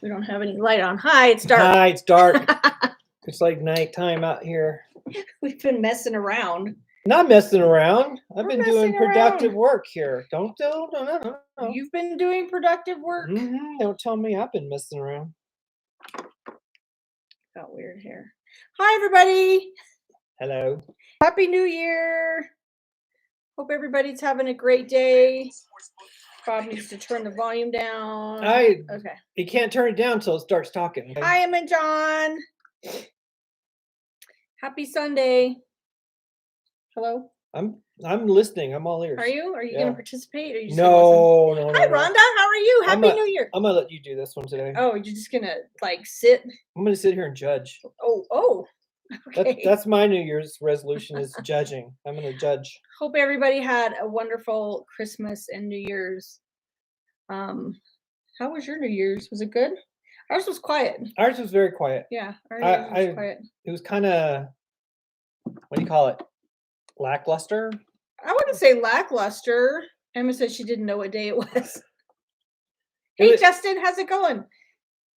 We don't have any light on. Hi, it's dark. Hi, it's dark. It's like nighttime out here. We've been messing around. Not messing around. I've We're been doing messing productive around. work here. No. You've been doing productive work. Don't tell me I've been messing around. Got weird hair. Hi, everybody. Hello. Happy New Year. Hope everybody's having a great day. Bob needs to turn the volume down. Okay. You can't turn it down until it starts talking. Okay? Hi, Emma John. Happy Sunday. Hello. I'm listening. I'm all ears. Are you? Are you going to participate? Or are you just no. Hi, Rhonda. How are you? Happy New Year. I'm gonna let you do this one today. Oh, you're just gonna sit? I'm gonna sit here and judge. Oh. Okay. That's my New Year's resolution is judging. I'm gonna judge. Hope everybody had a wonderful Christmas and New Year's. How was your New Year's? Was it good? Ours was quiet. Ours was very quiet. Yeah, our New Year's was quiet. It was kind of, what do you call it? Lackluster? I wouldn't say lackluster. Emma said she didn't know what day it was. Hey, Justin, how's it going?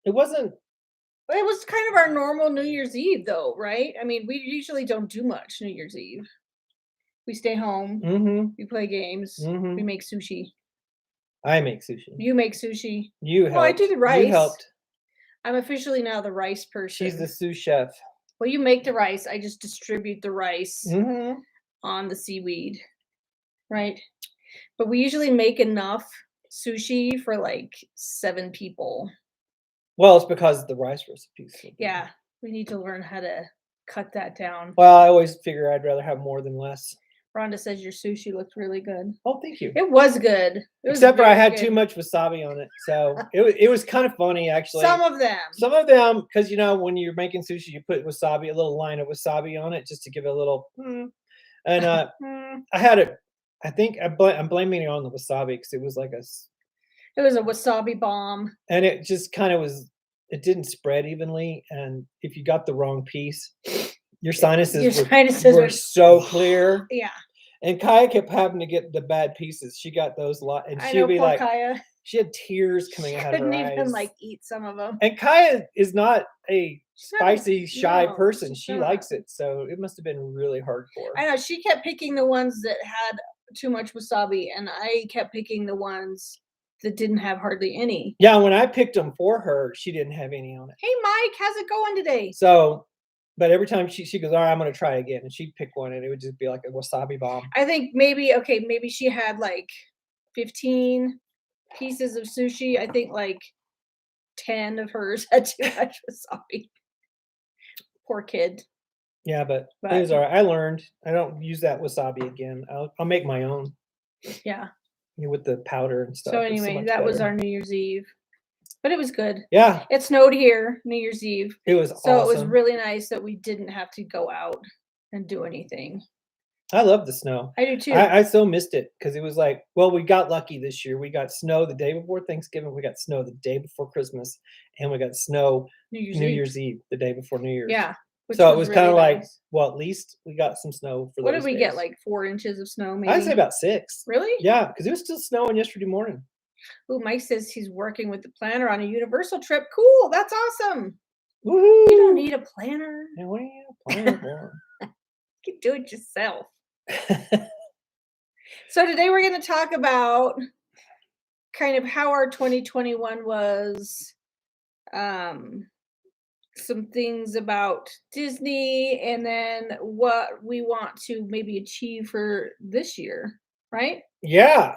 It wasn't. It was kind of our normal New Year's Eve, though, right? I mean, we usually don't do much New Year's Eve. We stay home. Mm-hmm. We play games. Mm-hmm. We make sushi. I make sushi. You make sushi. You helped. Oh, I do the rice. You helped. I'm officially now the rice person. She's the sous chef. Well, you make the rice. I just distribute the rice on the seaweed, right? But we usually make enough sushi for like 7 people. Well, it's because the rice recipes. Yeah, we need to learn how to cut that down. Well, I always figure I'd rather have more than less. Rhonda says your sushi looked really good. Oh, thank you. It was good. Except for I had too much wasabi on it. So it was kind of funny, actually. Some of them, because, when you're making sushi, you put wasabi, a little line of wasabi on it just to give it a little. And I had it. I think I'm blaming it on the wasabi because it was like It was a wasabi bomb. And it just kind of was. It didn't spread evenly, and if you got the wrong piece, your sinuses were so clear. Yeah. And Kaya kept having to get the bad pieces. She got those and she'd be like, Kaya. She had tears coming out of her eyes. Couldn't even eat some of them. And Kaya is not a spicy, shy person. She likes it, so it must have been really hard for her. I know she kept picking the ones that had too much wasabi, and I kept picking the ones that didn't have hardly any. Yeah, when I picked them for her, she didn't have any on it. Hey, Mike, how's it going today? So, but every time she goes, all right, I'm going to try again. And she'd pick one, and it would just be like a wasabi bomb. I think maybe she had like 15 pieces of sushi. I think like 10 of hers had too much wasabi. Poor kid. Yeah, but it was all right. I learned. I don't use that wasabi again. I'll make my own. Yeah. With the powder and stuff. So anyway, that was our New Year's Eve. But it was good. Yeah. It snowed here, New Year's Eve. It was awesome. So it was really nice that we didn't have to go out and do anything. I love the snow. I do too. I so missed it because it was like, well, we got lucky this year. We got snow the day before Thanksgiving. We got snow the day before Christmas. And we got snow New Year's Eve, the day before New Year's. Yeah. So it was kind of like, well, at least we got some snow for what did we get? Like 4 inches of snow, maybe? I'd say about 6. Really? Yeah, because it was still snowing yesterday morning. Oh, Mike says he's working with the planner on a Universal trip. Cool. That's awesome. Woohoo. You don't need a planner. Yeah, what do you need a planner for? You can do it yourself. So today we're going to talk about kind of how our 2021 was. Some things about Disney, and then what we want to maybe achieve for this year, right? Yeah.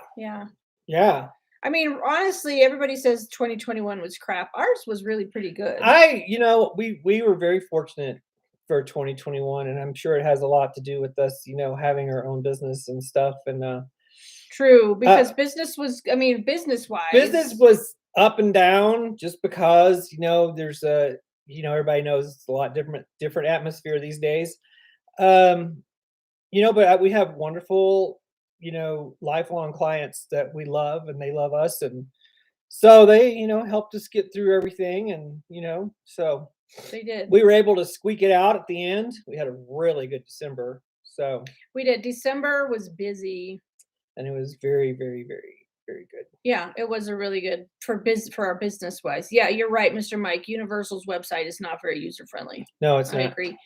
I mean, honestly, everybody says 2021 was crap. Ours was really pretty good. We were very fortunate for 2021, and I'm sure it has a lot to do with us, having our own business and stuff. And true, because business-wise, business was up and down just because there's a everybody knows it's a lot different atmosphere these days. But we have wonderful, lifelong clients that we love, and they love us. And so they, helped us get through everything. And, so they did. We were able to squeak it out at the end. We had a really good December. So we did. December was busy. And it was very, very, very very good. Yeah, it was a really good for our business wise. Yeah, you're right, Mr. Mike. Universal's website is not very user friendly. No, it's I not. agree.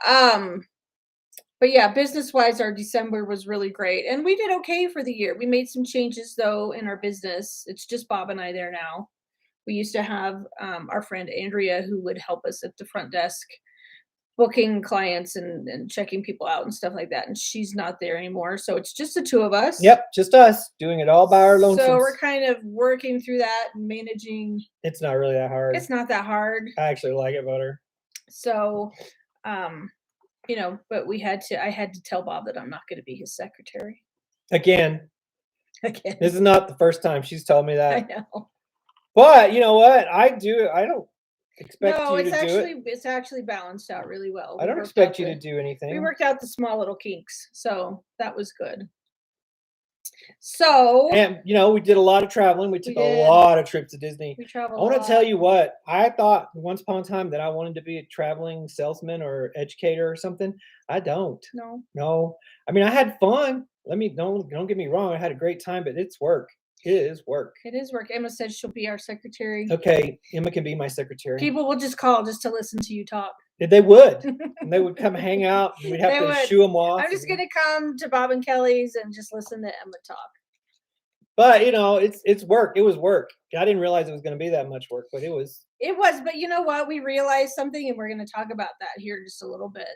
Um, but yeah, business wise, our December was really great, and we did okay for the year. We made some changes though in our business. It's just Bob and I there now. We used to have our friend Andrea who would help us at the front desk booking clients and checking people out and stuff like that. And she's not there anymore. So it's just the two of us. Yep, just us doing it all by our So lonesomes. we're kind of working through that and managing. It's not really that hard. It's not that hard. I actually like it better. So, but I had to tell Bob that I'm not going to be his secretary. Again, Again. this is not the first time she's told me that. I know. But you know what? I don't expect No, you to do it. it's actually balanced out really well. I don't expect you to do We anything. worked out the small little kinks, so that was good. So, And we did a lot of traveling. We took a lot of trips to Disney. we traveled. I want to tell you what, I thought once upon a time that I wanted to be a traveling salesman or educator or something. I don't. No. I mean, I had fun. Don't get me wrong. I had a great time, but it's work. It is work. It is work. Emma said she'll be our secretary. Okay, Emma can be my secretary. People will just call just to listen to you talk. They would. And they would come hang out. And we'd have to shoo them off. I'm just going to come to Bob and Kelly's and just listen to Emma talk. But it's work. It was work. I didn't realize it was going to be that much work, but it was. It was, but you know what? We realized something, and we're going to talk about that here in just a little bit.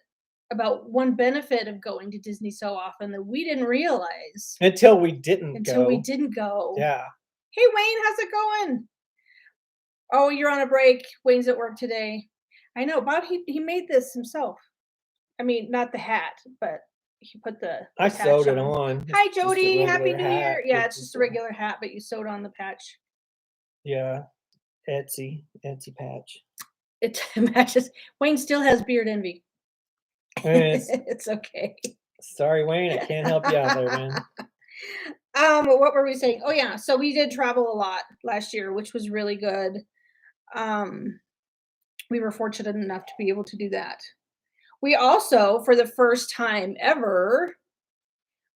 About one benefit of going to Disney so often that we didn't realize until we didn't go. Yeah. Hey Wayne, how's it going? Oh, you're on a break. Wayne's at work today. I know, Bob. He made this himself. I mean, not the hat, but he put the I sewed it on. Hi Jody, happy New Year. Yeah, it's just a regular hat, but you sewed on the patch. Yeah, Etsy patch. It matches. Wayne still has beard envy. It's okay. Sorry, Wayne, I can't help you out there, man. What were we saying? Oh yeah, so we did travel a lot last year, which was really good. We were fortunate enough to be able to do that. We also, for the first time ever,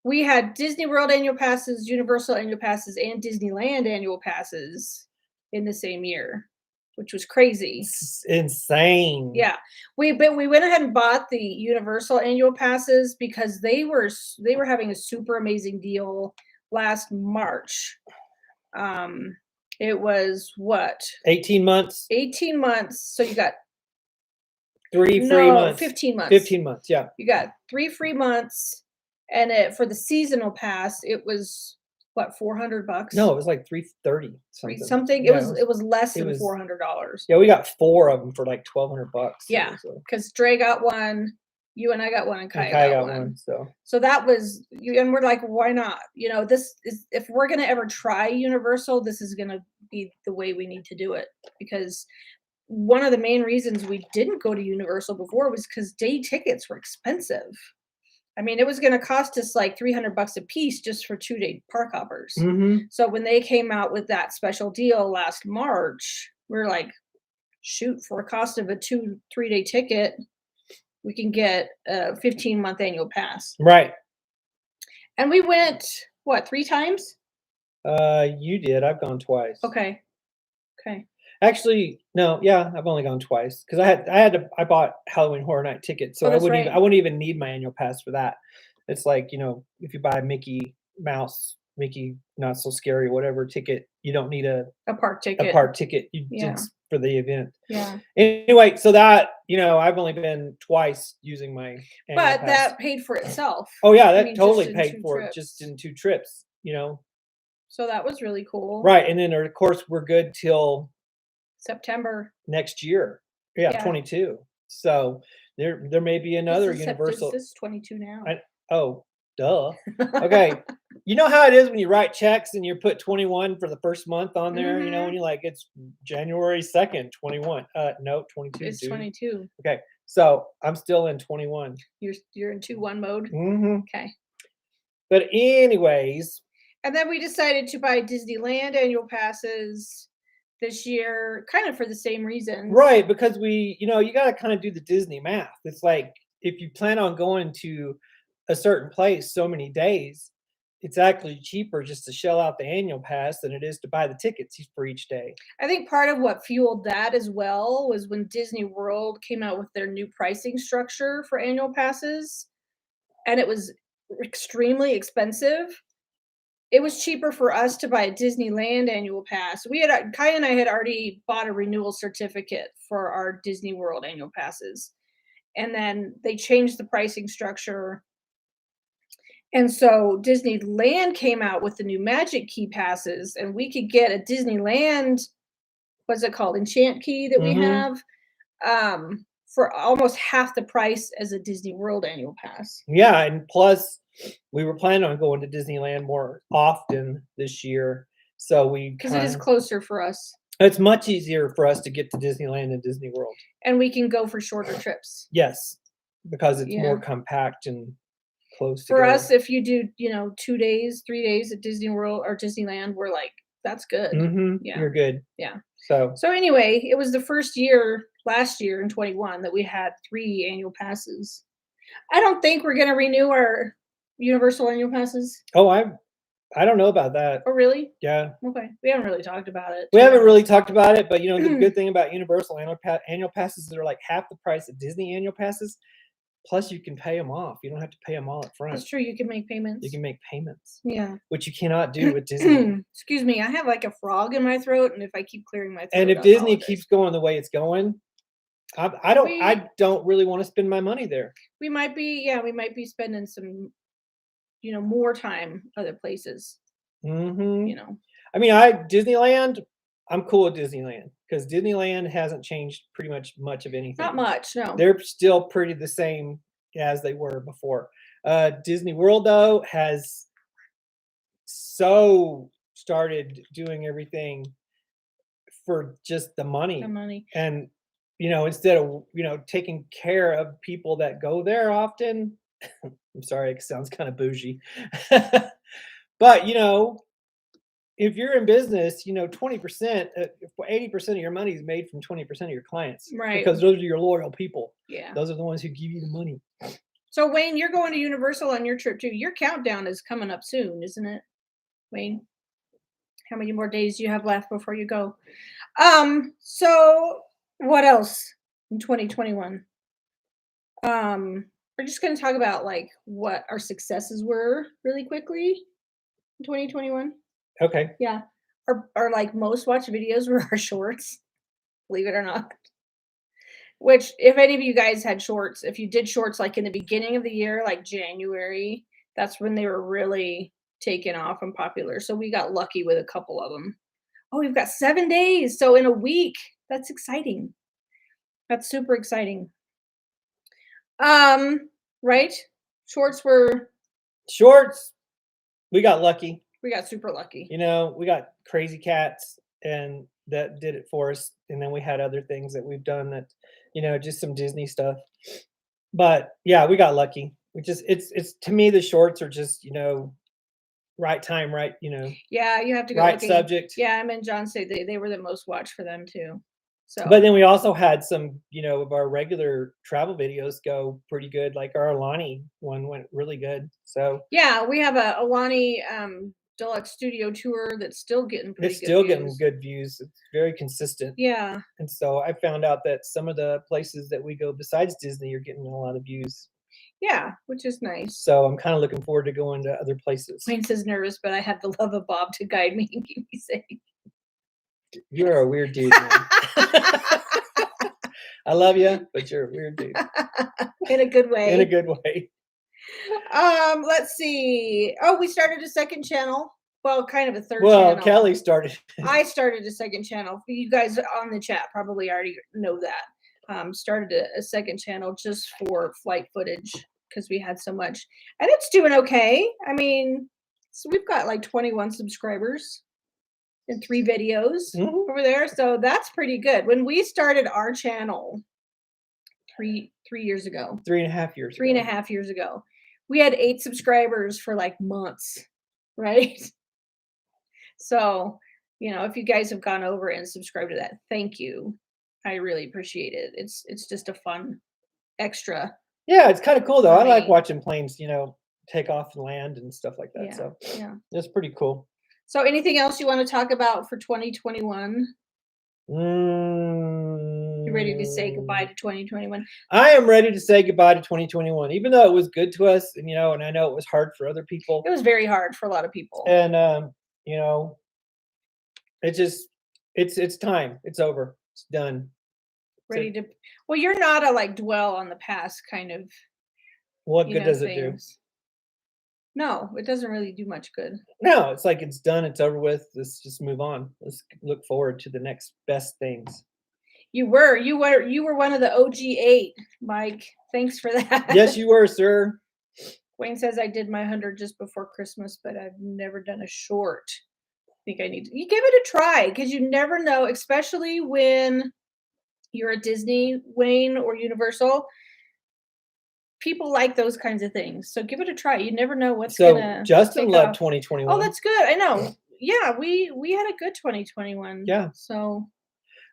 we had Disney World annual passes, Universal annual passes, and Disneyland annual passes in the same year, which was crazy. It's insane. Yeah. We went ahead and bought the Universal annual passes because they were having a super amazing deal last March. It was what? 18 months. 18 months. So you got 3 free months. 15 months. 15 months, yeah. You got 3 free months, and for the seasonal pass, it was what, $400? No, it was like $330 something. Yeah, it was less than $400. Yeah, we got 4 of them for like $1,200. Yeah, because Dre got one, you and I got one, and Kai got one. So that was you, and we're like, why not? This is, if we're gonna ever try Universal, this is gonna be the way we need to do it, because one of the main reasons we didn't go to Universal before was because day tickets were expensive. I mean, it was going to cost us like $300 a piece just for 2-day park hoppers. Mm-hmm. So when they came out with that special deal last March, we were like, shoot, for a cost of a 2-3-day ticket, we can get a 15-month annual pass. Right. And we went, what, 3 times? You did. I've gone twice. Okay. Actually, no, yeah, I've only gone twice because I bought Halloween Horror Night tickets, so I wouldn't even need my annual pass for that. It's like, if you buy a Mickey Mouse, Mickey Not So Scary, whatever ticket, you don't need a park ticket. Just for the event. Yeah. Anyway, so that, I've only been twice using my annual pass. That paid for itself. Oh yeah, that totally paid for it just in 2 trips, So that was really cool. Right, and then of course we're good till September next year. Yeah, 22. So there may be another Universal. This is 22 now. Oh, duh. Okay. You know how it is when you write checks and you put 21 for the first month on there, Mm-hmm. and you're like, it's January 2nd, 21. No, 22. It's 22. Okay. So I'm still in 21. You're in 2-1 mode? Mm-hmm. Okay. But anyways. And then we decided to buy Disneyland annual passes this year, kind of for the same reasons. Right, because you got to kind of do the Disney math. It's like, if you plan on going to a certain place so many days, it's actually cheaper just to shell out the annual pass than it is to buy the tickets for each day. I think part of what fueled that as well was when Disney World came out with their new pricing structure for annual passes, and it was extremely expensive. It was cheaper for us to buy a Disneyland annual pass. Kai and I had already bought a renewal certificate for our Disney World annual passes. And then they changed the pricing structure. And so Disneyland came out with the new Magic Key passes, and we could get a Disneyland, what's it called, Enchant Key that we have, for almost half the price as a Disney World annual pass. Yeah, and plus we were planning on going to Disneyland more often this year, so because it is closer for us. It's much easier for us to get to Disneyland than Disney World. And we can go for shorter trips. Yes, because it's more compact and close for together. Us, if you do, 2 days, 3 days at Disney World or Disneyland, we're like, that's good. Yeah, you're good. Yeah. So anyway, it was the first year last year in 21 that we had 3 annual passes. I don't think we're going to renew our Universal annual passes. Oh, I don't know about that. Oh, really? Yeah. Okay. We haven't really talked about it. We haven't really talked about it, but the good thing about Universal annual passes are like half the price of Disney annual passes. Plus, you can pay them off. You don't have to pay them all up front. That's true. You can make payments. You can make payments. Yeah. Which you cannot do with Disney. Excuse me. I have like a frog in my throat, and if I keep clearing my throat, and if Disney keeps going the way it's going, I don't really want to spend my money there. We might be spending some, more time other places. I mean, Disneyland, I'm cool with Disneyland because Disneyland hasn't changed pretty much of anything. Not much, no. They're still pretty the same as they were before. Disney World, though, has started doing everything for just the money. The money. And, instead of, taking care of people that go there often, I'm sorry, it sounds kind of bougie. But, if you're in business, 20%, 80% of your money is made from 20% of your clients. Right. Because those are your loyal people. Yeah. Those are the ones who give you the money. So, Wayne, you're going to Universal on your trip too. Your countdown is coming up soon, isn't it, Wayne? How many more days do you have left before you go? So what else in 2021? We're just going to talk about like what our successes were really quickly in 2021. Okay. Yeah. Our like most watched videos were our shorts, believe it or not. Which, if any of you guys had shorts, if you did shorts like in the beginning of the year, like January, that's when they were really taken off and popular. So we got lucky with a couple of them. Oh, we've got 7 days. So in a week, that's exciting. That's super exciting. Right? Shorts. We got lucky. We got super lucky. We got Crazy Cats and that did it for us. And then we had other things that we've done that, just some Disney stuff. But yeah, we got lucky. It's to me, the shorts are just, right time, right, Yeah, you have to go right subject. Yeah, and John said they were the most watched for them too. So but then we also had some, of our regular travel videos go pretty good. Like our Alani one went really good. So yeah, we have a Alani deluxe studio tour that's still getting getting good views. It's very consistent. Yeah. And so I found out that some of the places that we go besides Disney are getting a lot of views. Yeah, which is nice. So I'm kind of looking forward to going to other places. Wayne says nervous, but I have the love of Bob to guide me and keep me safe. You're a weird dude, man. I love you, but you're a weird dude. In a good way. In a good way. Let's see. Oh, we started a second channel. Well, kind of a third channel. Well, Kelly started. I started a second channel. You guys on the chat probably already know that. Started a second channel just for flight footage because we had so much. And it's doing okay. I mean, so we've got like 21 subscribers and 3 videos over there. So that's pretty good. When we started our channel 3 years ago. 3.5 years. 3.5 years ago. We had 8 subscribers for like months, right? So, if you guys have gone over and subscribed to that, thank you. I really appreciate it. It's just a fun extra. Yeah, it's kind of cool though. I like watching planes, take off and land and stuff like that. Yeah, So yeah. it's pretty cool. So anything else you want to talk about for 2021? You ready to say goodbye Mm, to 2021? I am ready to say goodbye to 2021, even though it was good to us, and and I know it was hard for other people, It was very hard for a lot of people. and you know, it just it's time. It's over. It's done. Ready to Well, you're not a like dwell on the past kind of, What good does it do? things. No, it doesn't really do much good. No, it's like it's done. It's over with. Let's just move on. Let's look forward to the next best things. You were one of the OG 8, Mike. Thanks for that. Yes, you were, sir. Wayne says I did my 100 just before Christmas, but I've never done a short. I think I need to. You give it a try because you never know, especially when you're at Disney, Wayne, or Universal. People like those kinds of things, so give it a try. You never know what's So gonna Justin take loved off. 2021. Oh, that's good. I know. Yeah, we had a good 2021. Yeah. So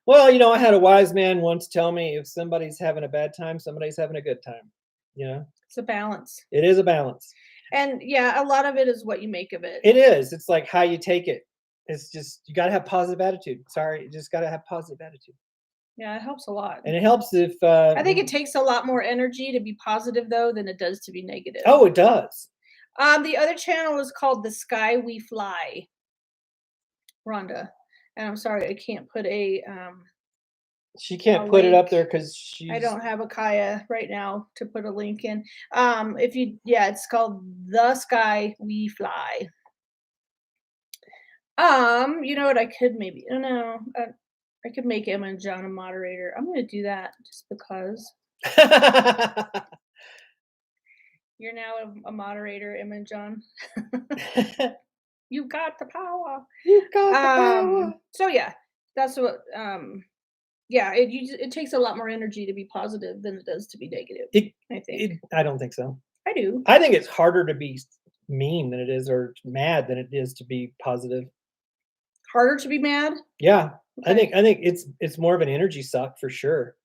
Well, I had a wise man once tell me if somebody's having a bad time, somebody's having a good time. it's a balance. It is a balance. And yeah, a lot of it is what you make of it. It is. It's like how you take it. It's just you got to have positive attitude. Sorry, you just got to have positive attitude. Yeah, it helps a lot. And it helps if I think it takes a lot more energy to be positive though than it does to be negative. Oh, it does. The other channel is called The Sky We Fly, Rhonda. And I'm sorry, I can't put She can't a put it up link. there because I she's don't have a Kaya right now to put a link in. It's called The Sky We Fly. You know what? I could maybe. Oh no, I could make Emma and John a moderator. I'm gonna do that just because you're now a moderator, Emma and John. You got the power. You got the power. So yeah, that's what. Yeah, it takes a lot more energy to be positive than it does to be negative. I think. I don't think so. I do. I think it's harder to be mean than it is, or mad than it is to be positive. Harder to be mad. Yeah, Okay. I think it's more of an energy suck for sure.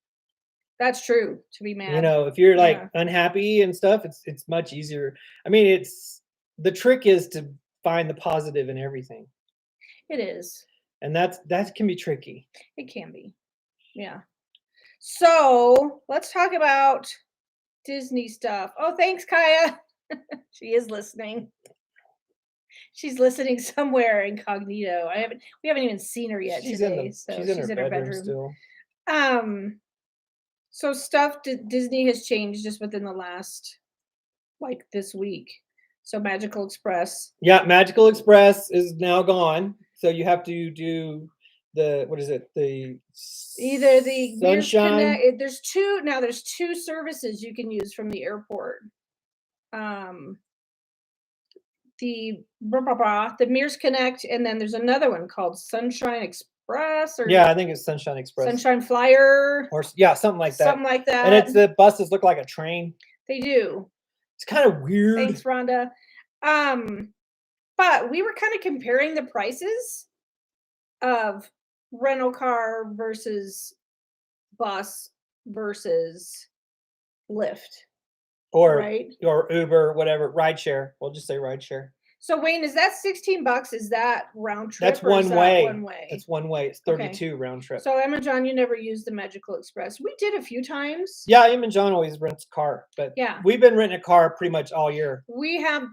That's true. To be mad. If you're like Yeah. unhappy and stuff, it's much easier. I mean, it's the trick is to find the positive in everything, It is. and that can be tricky. It can be. Yeah. So let's talk about Disney stuff. Oh, thanks, Kaya. She is listening. She's listening somewhere incognito. We haven't even seen her yet today. So She's in her bedroom still. So stuff Disney has changed just within the last this week. So Magical Express. Yeah, Magical Express is now gone. So you have to do what is it? Either the Mears Sunshine. Connect. There's two services you can use from the airport. The Mears Connect, and then there's another one called Sunshine Express, Yeah, I think it's Sunshine Express. Sunshine Flyer, or yeah, something like that. Something like that. And it's the buses look like a train. They do. It's kind of weird. Thanks, Rhonda. But we were kind of comparing the prices of rental car versus bus versus Lyft. Or right? Or Uber, whatever, rideshare. We'll just say rideshare. So Wayne, is that $16? Is that round trip? That's or is one that way. One way. That's one way. It's Okay. 32 round trip. So Emma John, you never used the Magical Express. We did a few times. Yeah, Em and John always rents a car, but Yeah. we've been renting a car pretty much all year. We have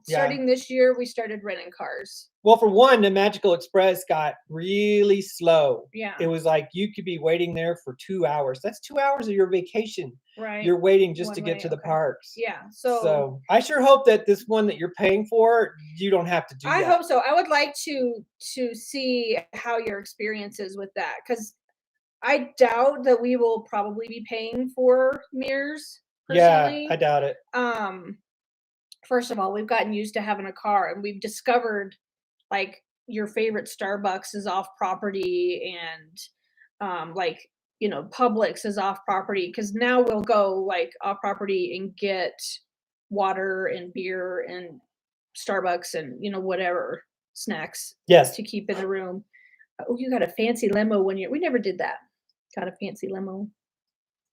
starting this year, we started renting cars. Well, for one, the Magical Express got really slow. Yeah. It was like you could be waiting there for 2 hours. That's 2 hours of your vacation. Right. You're waiting just One to get way, to the okay. parks. Yeah. So I sure hope that this one that you're paying for, you don't have to do that. I hope so. I would like to see how your experience is with that, because I doubt that we will probably be paying for Mears personally. Yeah, I doubt it. First of all, we've gotten used to having a car, and we've discovered like your favorite Starbucks is off property, and Publix is off property, because now we'll go like off property and get water and beer and Starbucks and whatever snacks Yes. to keep in the room. Oh, you got a fancy limo we never did that. Got a fancy limo.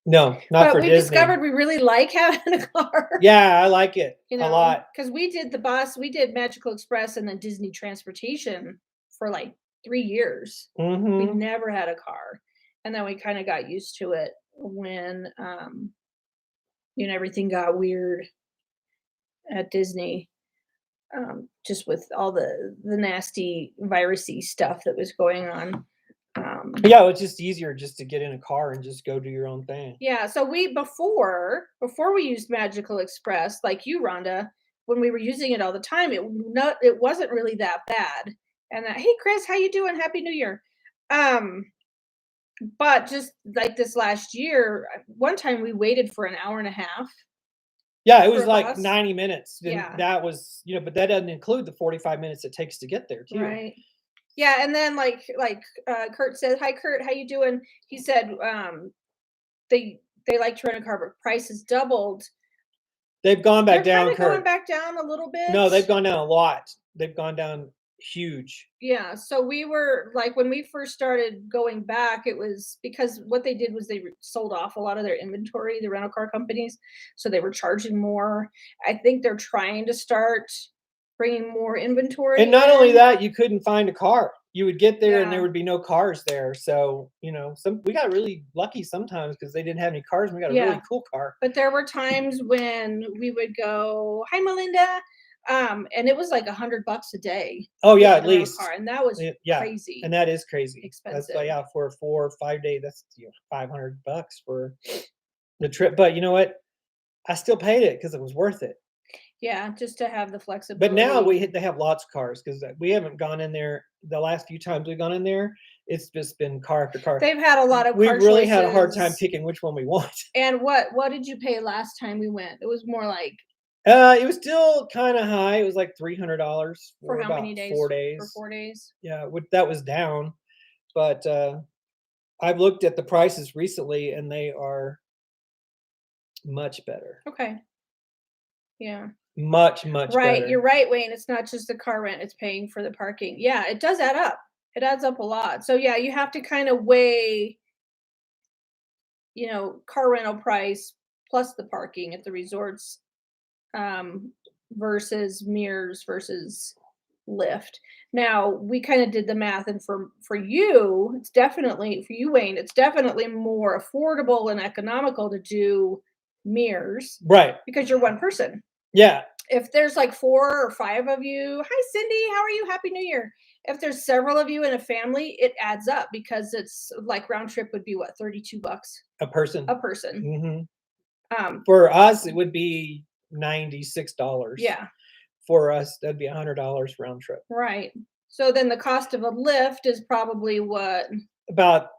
No, not But for we Disney. discovered we really like having a car. Yeah, I like it You a know, lot. because we did the bus, we did Magical Express and then Disney Transportation for like 3 years. We Mhm. never had a car, and then we kinda got used to it when, everything got weird at Disney, just with all the nasty virusy stuff that was going on. Um, Yeah, it's just easier just to get in a car and just go do your own thing. yeah, so we before we used Magical Express, like you, Rhonda, when we were using it all the time, it wasn't really that bad. And hey, Chris, how you doing? Happy New Year. Um, but just like this last year, one time we waited for an hour and a half Yeah, it for was a like bus. 90 minutes. And Yeah, that was, but that doesn't include the 45 minutes it takes to get there too. right. Yeah, and then Kurt said, "Hi, Kurt, how you doing?" He said, they they like to rent a car, but prices doubled. They've gone back They're kind down, of going Kurt. back down a little bit. No, they've gone down a lot. They've gone down huge. Yeah, so we were like when we first started going back, it was because what they did was they sold off a lot of their inventory, the rental car companies, so they were charging more. I think they're trying to start bringing more inventory And not only in. that, you couldn't find a car. You would get there and there Yeah, would be no cars there. So, we got really lucky sometimes because they didn't have any cars and we got a yeah. really cool car. But there were times when we would go, "Hi, Melinda," and it was like $100 a day Oh to yeah, get at a rental least. car, and that was Yeah. crazy And that is crazy. That's expensive. like, yeah, for a 4 or 5 day, that's $500 for the trip. But you know what? I still paid it because it was worth it. Yeah, just to have the But now flexibility. they have lots of cars because we haven't gone in there the last few times we've gone in there. It's just been car after car. They've had a lot of We car really had a hard time choices. picking which one we want. And what did you pay last time we went? It was more like It was still kind of high. It was like $300 for for how about many days? 4 For days. 4 days? Yeah, that was down, but I've looked at the prices recently and they are much better. Okay. Yeah. Much, much Right, you're better. right, Wayne, it's not just the car rent, it's paying for the parking. Yeah, it does add up. It adds up a lot. So, yeah, you have to kinda weigh, car rental price plus the parking at the resorts, um, versus Mears versus Lyft. Now, we kinda did the math, and for you, it's definitely for you, Wayne, it's definitely more affordable and economical to do Mears Right. because you're one person. Yeah. If there's like 4 or 5 of you, "Hi, Cindy, how are you? Happy New Year." If there's several of you in a family, it adds up because it's like round trip would be what, 32 bucks A person. a person. Mhm. Um, For us, it would be $96. yeah, For us, that'd be $100 round trip. right. So then the cost of a Lyft is probably what, About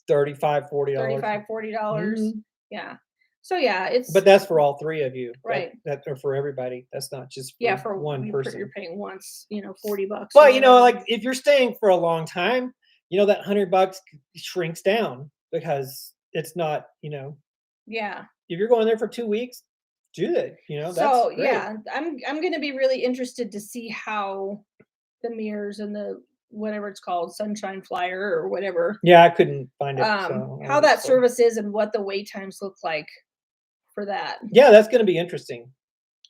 35, $40. 35, $40. Mhm. Yeah. So yeah, it's But that's for all 3 of you. That right. that or for everybody. That's not just Yeah, for for one you're person. paying once, $40 or But, whatever. like, if you're staying for a long time, that $100 shrinks down because it's not, Yeah. if you're going there for 2 weeks, do it, that's So, great. yeah, I'm gonna be really interested to see how the mirrors and the whatever it's called, Sunshine Flyer or whatever, Yeah, I couldn't find it, so I don't know how what it's that called. service is and what the wait times look like for that. Yeah, that's gonna be interesting.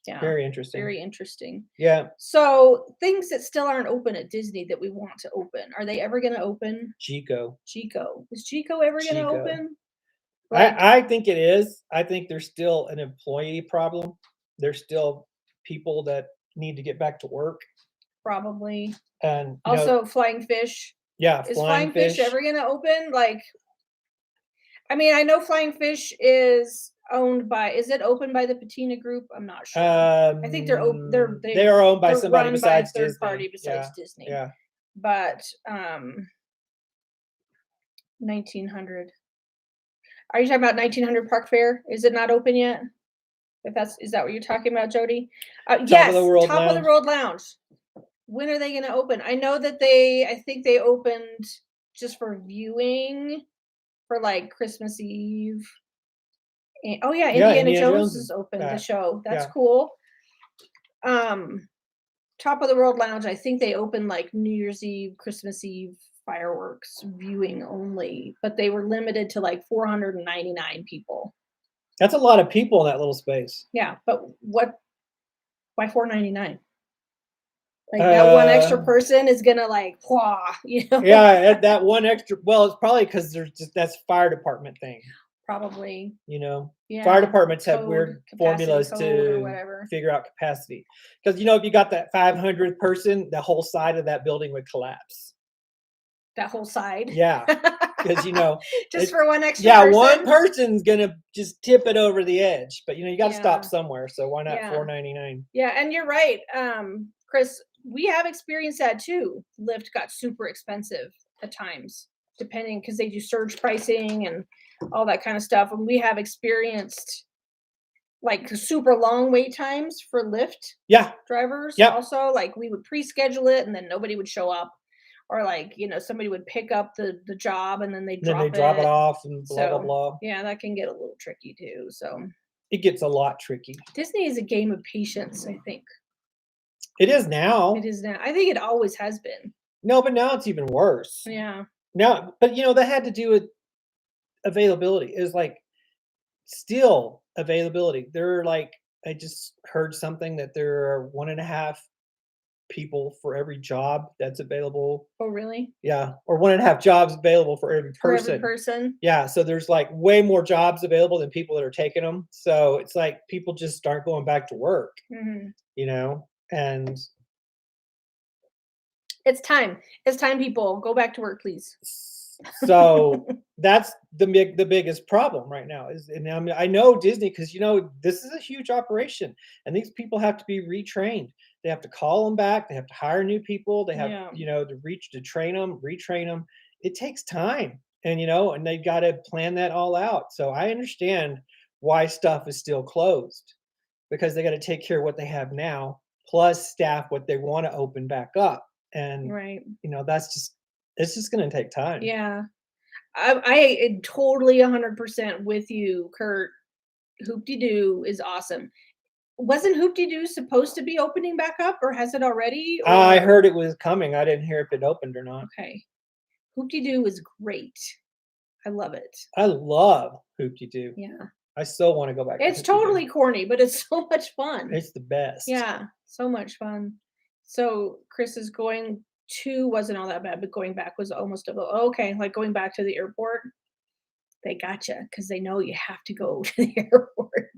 Yeah, Very interesting. very interesting. Yeah, So, things that still aren't open at Disney that we want to open, are they ever gonna open? Chico. Chico. Is Chico ever gonna Chico. open? Like, I think it is. I think there's still an employee problem. There's still people that need to get back to work probably. and, Also, Flying Fish. yeah, Is flying Flying Fish fish. ever gonna open? Like, I mean, I know Flying Fish is owned by is it owned by the Patina Group? I'm not sure. I think They are owned by they're somebody run by a besides third Disney. party besides Yeah, Disney. yeah. But 1900. Are you talking about 1900 Park Fair? Is it not open yet? If that's is that what you're talking about, Jody? Top of the Yes, World Top of the Lounge. World Lounge. When are they going to open? I know that I think they opened just for viewing for like Christmas Eve. Oh yeah, Yeah, Indiana Indiana Jones Jones is is open, the back. show. That's Yeah. cool. Um, Top of the World Lounge, I think they open like New Year's Eve, Christmas Eve, fireworks viewing only, but they were limited to like 499 people. That's a lot of people in that little space. Yeah, but why 499? Like that one extra Uh, person is gonna like, wah, you know? yeah, that one extra. Well, it's probably because there's just that's fire department thing. Probably. You know, fire Yeah. departments have Code, weird capacity formulas code or to whatever. figure out capacity. Because if you got that 500th person, the whole side of that building would collapse. That whole side. Yeah, because Just it, for one extra yeah, one person. person's gonna just tip it over the edge. But you got to stop Yeah. somewhere. So why not Yeah. 499? Yeah, and you're right. Chris, we have experienced that too. Lyft got super expensive at times, depending because they do surge pricing and all that kind of stuff. And we have experienced like super long wait times for Lyft Yeah. drivers Yep. also. Like we would pre-schedule it and then nobody would show up. Or like, somebody would pick up the job and then they Then they drop drop it it. off and blah blah So blah. yeah, that can get a little tricky too. So It gets a lot tricky. Disney is a game of patience, I think. It is now. It is now. I think it always has been. No, but now it's even worse. Yeah. Now, but that had to do with availability. Is like still availability. There are like I just heard something that there are 1.5 people for every job that's available. Oh, really? Yeah, or 1.5 jobs available for every For every person. person? Yeah, so there's like way more jobs available than people that are taking them. So it's like people just aren't going back to work, Mhm. and It's time. It's time, people. Go back to work, please. so that's the biggest problem right now is, and I know Disney because this is a huge operation, and these people have to be retrained. They have to call them back. They have to hire new people. They have Yeah. to train them, retrain them. It takes time, and they've got to plan that all out. So I understand why stuff is still closed because they got to take care of what they have now, plus staff what they want to open back up, and Right. that's just it's just going to take time. Yeah. I am totally 100% with you, Kurt. Hoop-de-doo is awesome. Wasn't Hoop-de-doo supposed to be opening back up, or has it already? I Or heard it was coming. I didn't hear if it opened or not. okay. Hoop-de-doo is great. I love it. I love Hoop-de-Doo. Yeah. I still want to go back to It's Hoop-de-Doo. totally corny, but it's so much fun. It's the best. Yeah, so much fun. So Chris is going to wasn't all that bad, but going back was almost okay, like going back to the airport. They gotcha because they know you have to go to the airport.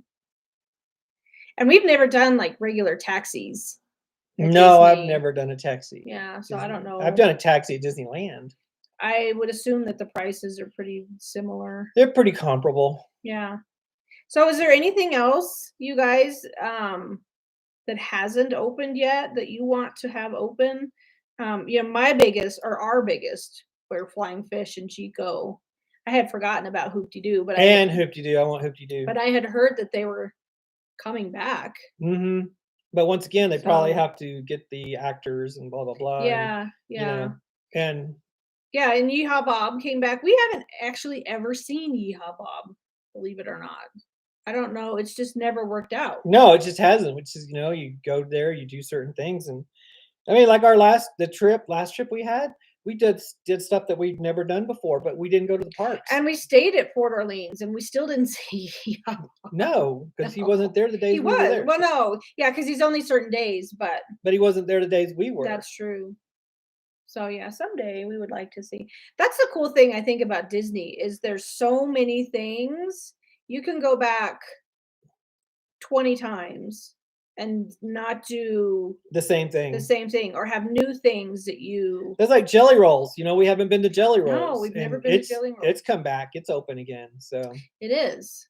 And we've never done like regular taxis at No, I've Disney. never done a taxi. Yeah, so I don't know. I've done a taxi at Disneyland. I would assume that the prices are pretty similar. They're pretty comparable. Yeah. So is there anything else you guys that hasn't opened yet that you want to have open? My biggest or our biggest were Flying Fish and Chico. I had forgotten about Hoop-de-Doo, but And Hoop-de-Doo. I want Hoop-de-Doo. I had heard that they were coming back. Mm-hmm. But once again, they probably So have to get the actors and blah blah blah. yeah, yeah. And Yeah, and Yeehaw Bob came back. We haven't actually ever seen Yeehaw Bob, believe it or not. I don't know. It's just never worked out. no, it just hasn't. Which is, you go there, you do certain things, and I mean, like our last trip we had, we did stuff that we'd never done before, but we didn't go to the parks. And we stayed at Port Orleans and we still didn't see Yeehaw Bob. No, because he No. wasn't there the days He we were was. there. Well, no. Yeah, because he's only certain days, but But he wasn't there the days we were. that's true. So yeah, someday we would like to see. That's the cool thing I think about Disney is there's so many things. You can go back 20 times and not do The same the thing. same thing or have new things that you That's like Jelly Rolls. We haven't been to Jelly No, Rolls. we've never and been to Jelly Rolls. It's come back. It's open again. So It is.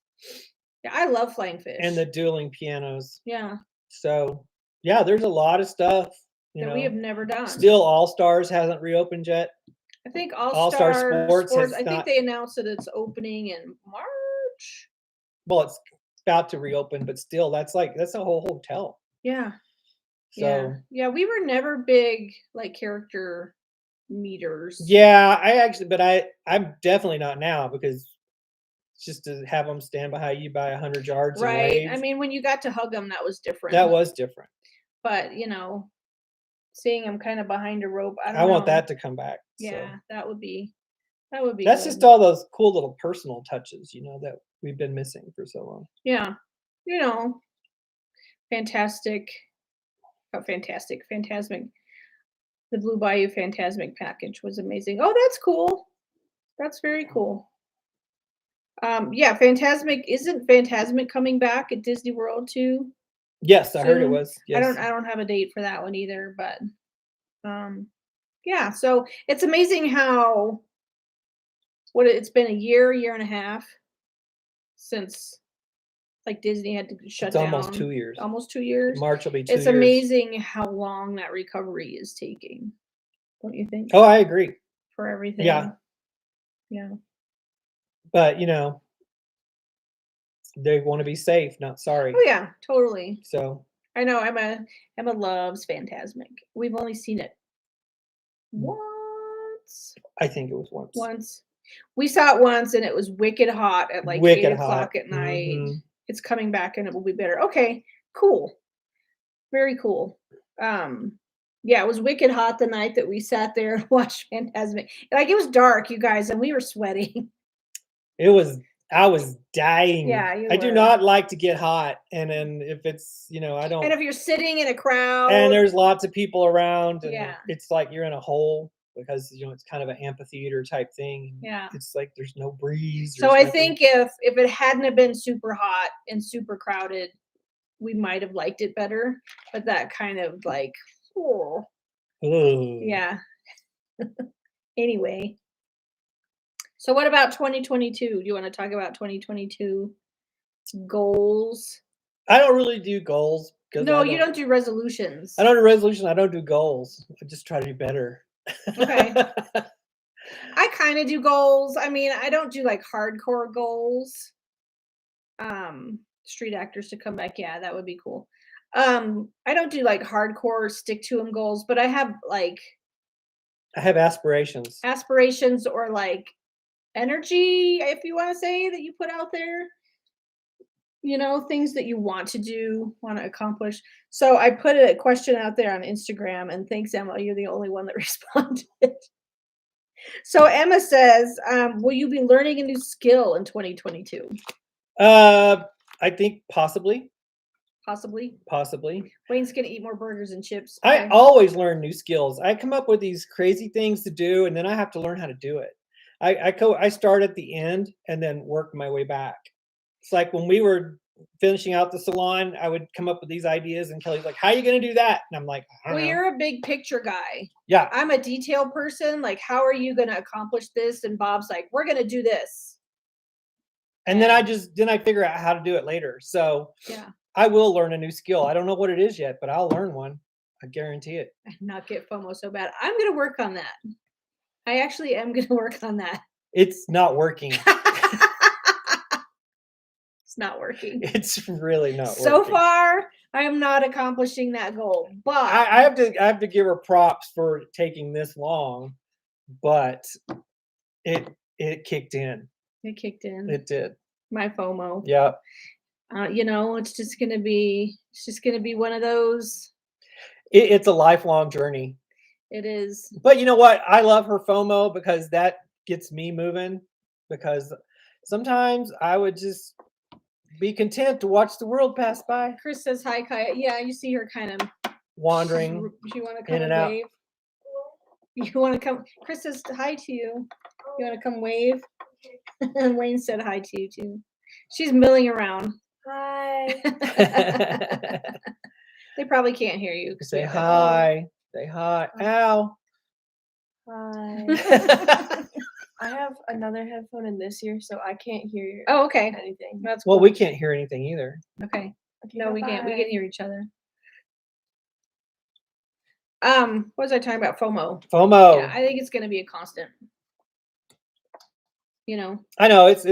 Yeah, I love Flying Fish. and the dueling pianos. Yeah, So yeah, there's a lot of stuff. that we have never done. Still, All Stars hasn't reopened yet. I think All-Star All-Star Sports has I think not- they announced that it's opening in March. Well, it's about to reopen, but still, that's a whole hotel. Yeah. So Yeah, we were never big like character meters. yeah, I'm definitely not now because it's just to have them stand behind you by 100 yards and Right. wave. I mean, when you got to hug them, that was different. That was different. But seeing him kind of behind a rope. I don't I want know. that to come back. Yeah, So that would be that's good. just all those cool little personal touches, that we've been missing for so long. Yeah. You know, fantastic. Oh, fantastic. Phantasmic. The Blue Bayou Phantasmic package was amazing. Oh, that's cool. That's very cool. Yeah, isn't Phantasmic coming back at Disney World too Yes, I heard it soon? was. Yes. I don't have a date for that one either, but um yeah, so it's amazing how it's been a year and a half since like Disney had to shut It's almost down. 2 years. Almost 2 years. March will be 2 It's years. amazing how long that recovery is taking, don't you think? Oh, I agree. For everything. Yeah. Yeah. But, they wanna be safe, not sorry. Oh yeah, totally. So I know Emma loves Phantasmic. We've only seen it once. I think it was once. Once. We saw it once and it was wicked hot at like Wicked 8 o'clock hot. at night. Mhm. It's coming back and it will be better. Okay, cool. Very cool. Yeah, it was wicked hot the night that we sat there and watched Phantasmic. Like it was dark, you guys, and we were sweating. I was dying. Yeah, you I do were. not like to get hot, and then if it's, I don't. And if you're sitting in a crowd, And there's lots of people around, and yeah, it's like you're in a hole because it's kind of an amphitheater type thing. yeah. It's like there's no breeze. So I think if it hadn't have been super hot and super crowded, we might have liked it better. But that kind of like, oh, yeah. Anyway, so what about 2022? Do you want to talk about 2022 goals? I don't really do goals because No, you don't do resolutions. I don't do resolution. I don't do goals. I just try to do better. Okay. I kind of do goals. I mean, I don't do like hardcore goals. Street actors to come back. Yeah, that would be cool. I don't do like hardcore stick to them goals, but I have like I have aspirations. aspirations or like energy, if you want to say, that you put out there. Things that you want to do, want to accomplish. So I put a question out there on Instagram, and thanks, Emma. You're the only one that responded. So Emma says, will you be learning a new skill in 2022? I think possibly. Possibly. Wayne's gonna eat more burgers and chips. I always learn new skills. I come up with these crazy things to do, and then I have to learn how to do it. I start at the end and then work my way back. It's like when we were finishing out the salon, I would come up with these ideas, and Kelly's like, "How are you going to do that?" And I'm like, "I don't know." You're a big picture guy. Yeah. I'm a detail person. Like, how are you going to accomplish this? And Bob's like, "We're going to do this." And then I figure out how to do it later. So yeah, I will learn a new skill. I don't know what it is yet, but I'll learn one. I guarantee it. Not get FOMO so bad. I'm going to work on that. I actually am going to work on that. It's not working. It's not working. It's really not working. So far, I am not accomplishing that goal. But I have to give her props for taking this long, but it kicked in. It kicked in. It did. My FOMO. Yeah. It's just gonna be one of those. It's a lifelong journey. It is. But you know what? I love her FOMO because that gets me moving. Because sometimes I would just be content to watch the world pass by. Chris says hi, Kaya. Yeah, you see her kind of wandering. You want to come in and wave? out. You want to come? Chris says hi to you. You want to come wave? And Wayne said hi to you too. She's milling around. Hi. They probably can't hear you. Say hi. Say hi. Ow. Hi. I have another headphone in this ear, so I can't hear Oh, okay. anything. That's Well, cool. we can't hear anything either. Okay. Okay, No, we can't. We bye. can hear each other. What was I talking about? FOMO. FOMO. Yeah, I think it's going to be a constant. I know it's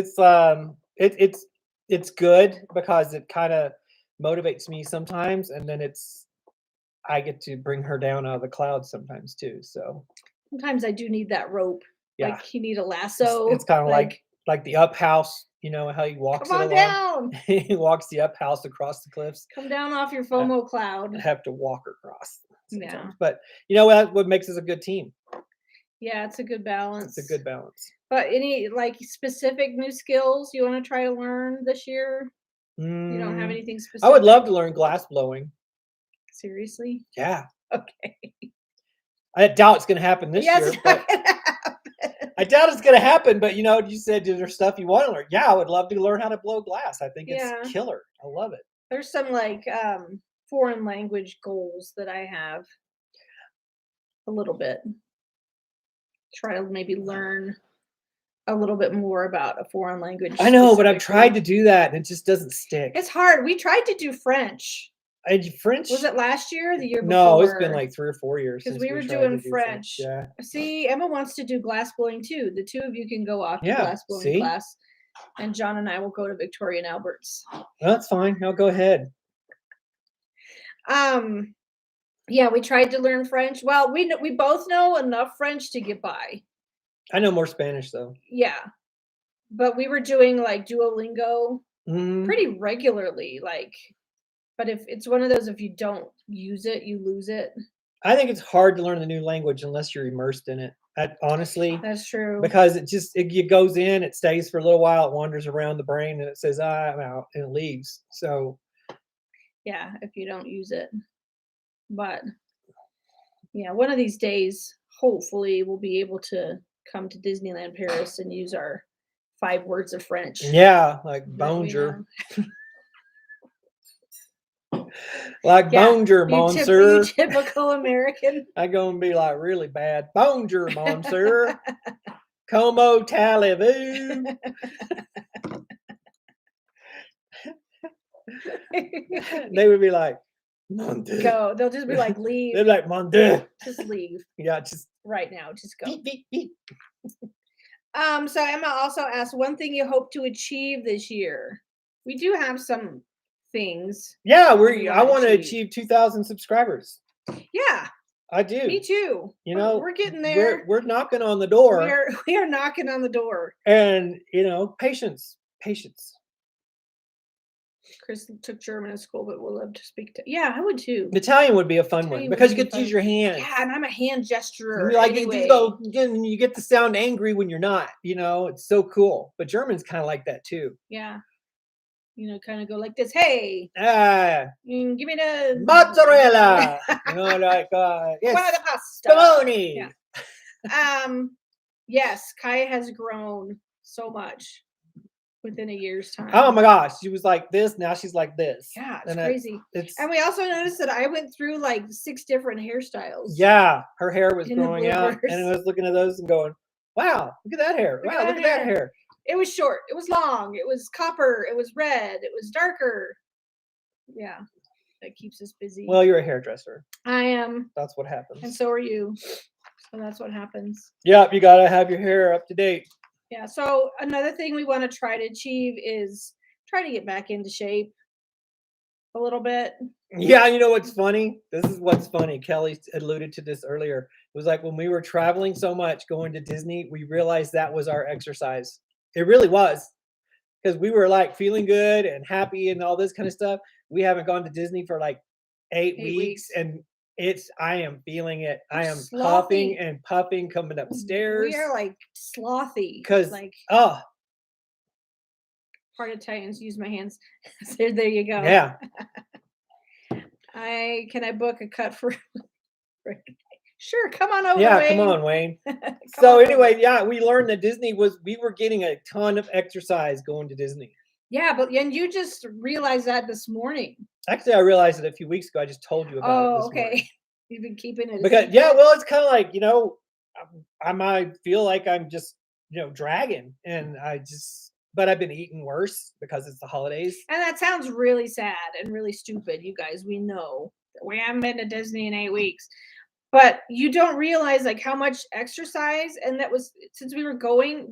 good because it kind of motivates me sometimes, and then I get to bring her down out of the clouds sometimes too. So sometimes I do need that rope. Yeah. Like you need a lasso. It's kind of like the up house. You know how he walks come on it along? down. He walks the up house across the cliffs. Come down off your FOMO cloud. I have to walk across. sometimes. Yeah. But you know what makes us a good team. Yeah, it's a good balance. It's a good balance. But any like specific new skills you want to try to learn this year? You don't have Mm, anything specific? I would love to learn glass blowing. Seriously? Yeah. Okay. I doubt it's going to happen this Yes, year, it's but not gonna happen. I doubt it's going to happen. But you said there's stuff you want to learn. Yeah, I would love to learn how to blow glass. I think Yeah. it's killer. I love it. There's some like foreign language goals that I have a little bit. Try to maybe learn a little bit more about a foreign language. I know, but I've tried to specifically. do that and it just doesn't stick. It's hard. We tried to do French. French? Was it last year or the year before? No, it's been like 3 or 4 years because since we were tried doing to do French. Yeah. See, Emma wants to do glass blowing too. The two of you can go off to Yeah, glass blowing see? class, and John and I will go to Victoria and Albert's. Well, that's fine. No, go ahead. Yeah, we tried to learn French. Well, we both know enough French to get by. I know more Spanish though. Yeah, but we were doing like Duolingo Mm, pretty regularly. Like, but if it's one of those, if you don't use it, you lose it. I think it's hard to learn a new language unless you're immersed in it. Honestly, That's true. because it goes in, it stays for a little while, it wanders around the brain, and it says, I'm out, and it leaves. So Yeah, if you don't use it. But yeah, one of these days, hopefully, we'll be able to come to Disneyland Paris and use our 5 words of French. yeah, like that we bonjour. have. Like Yeah, bonjour, You monsieur. typical American. I'm gonna be like really bad. Bonjour, monsieur. Como talez-vous? They would be like, mon Dieu. Go. They'll just be like, leave. They're like, mon Dieu. Just leave Yeah, just right now. Just go. beep, beep, beep. So Emma also asked one thing you hope to achieve this year. We do have some things. Yeah, we I wanna want to achieve. achieve 2,000 subscribers. Yeah, I do. me too. We're getting there. We're knocking on the door. We are knocking on the door. And patience. Chris took German in school, but would love to speak to. Yeah, I would too. Italian would be a fun one Italian because you would be get to use your hands. Yeah, and I'm a hand gesturer. And like anyway. you get to sound angry when you're not. It's so cool. But German's kind of like that too. Yeah, kind of go like this. Hey, Ah, give me the mozzarella. Like yes, One of the pasta. spumoni. Yeah. Yes, Kaya has grown so much within a year's time. Oh my gosh, she was like this. Now she's like this. Yeah, it's And crazy. And we also noticed that I went through like 6 different hairstyles. Yeah, her hair was In the growing out, bloopers. and I was looking at those and going, "Wow, look at that hair! Wow, look at that hair!" It was short. It was long. It was copper. It was red. It was darker. Yeah, that keeps us busy. Well, you're a hairdresser. I am, That's what happens. and so are you. So that's what happens. Yep, you gotta have your hair up to date. Yeah. So another thing we want to try to achieve is try to get back into shape a little bit. Yeah, you know what's funny? This is what's funny. Kelly alluded to this earlier. It was like when we were traveling so much, going to Disney, we realized that was our exercise. It really was, because we were like feeling good and happy and all this kind of stuff. We haven't gone to Disney for like 8 weeks, and I am feeling it. I am puffing and puffing coming upstairs. We are like slothy. Because like oh part Italians use my hands. So there you go. yeah. Can I book a cut for Sure, come on over. Yeah, Wayne. come on, Wayne. Come So on anyway, over. yeah, we learned that we were getting a ton of exercise going to Disney. Yeah, and you just realized that this morning. Actually, I realized it a few weeks ago. I just told you about it this okay. morning. You've been keeping it. Because well, it's kind of like I might feel like I'm just dragging, and but I've been eating worse because it's the holidays. And that sounds really sad and really stupid, you guys. We know that we haven't been to Disney in 8 weeks. But you don't realize like how much exercise, and that was since we were going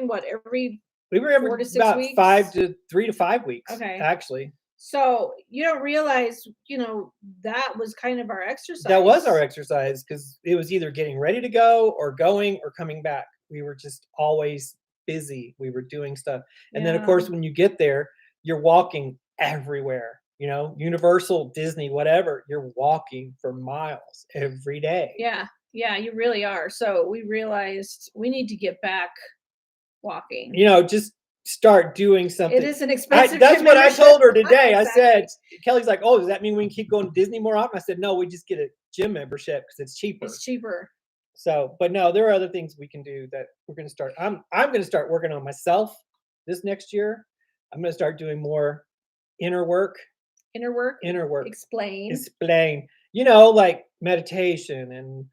what every We were every 4 to 6 about weeks? 3 to 5 weeks. Okay. Actually, So you don't realize, that was kind of our exercise. that was our exercise, because it was either getting ready to go or going or coming back. We were just always busy. We were doing stuff, and then of course when you get there, you're walking everywhere. Universal, Disney, whatever, you're walking for miles every day. Yeah. Yeah, you really are. So we realized we need to get back walking. Just start doing something. It is an expensive That's gym what I told her membership. today. I Exactly. said, Kelly's like, oh, does that mean we can keep going to Disney more often? I said, no, we just get a gym membership because it's cheaper. It's cheaper. So, but no, there are other things we can do that we're going to start. I'm going to start working on myself this next year. I'm going to start doing more inner work. Inner work. Explain. Explain. Like meditation and,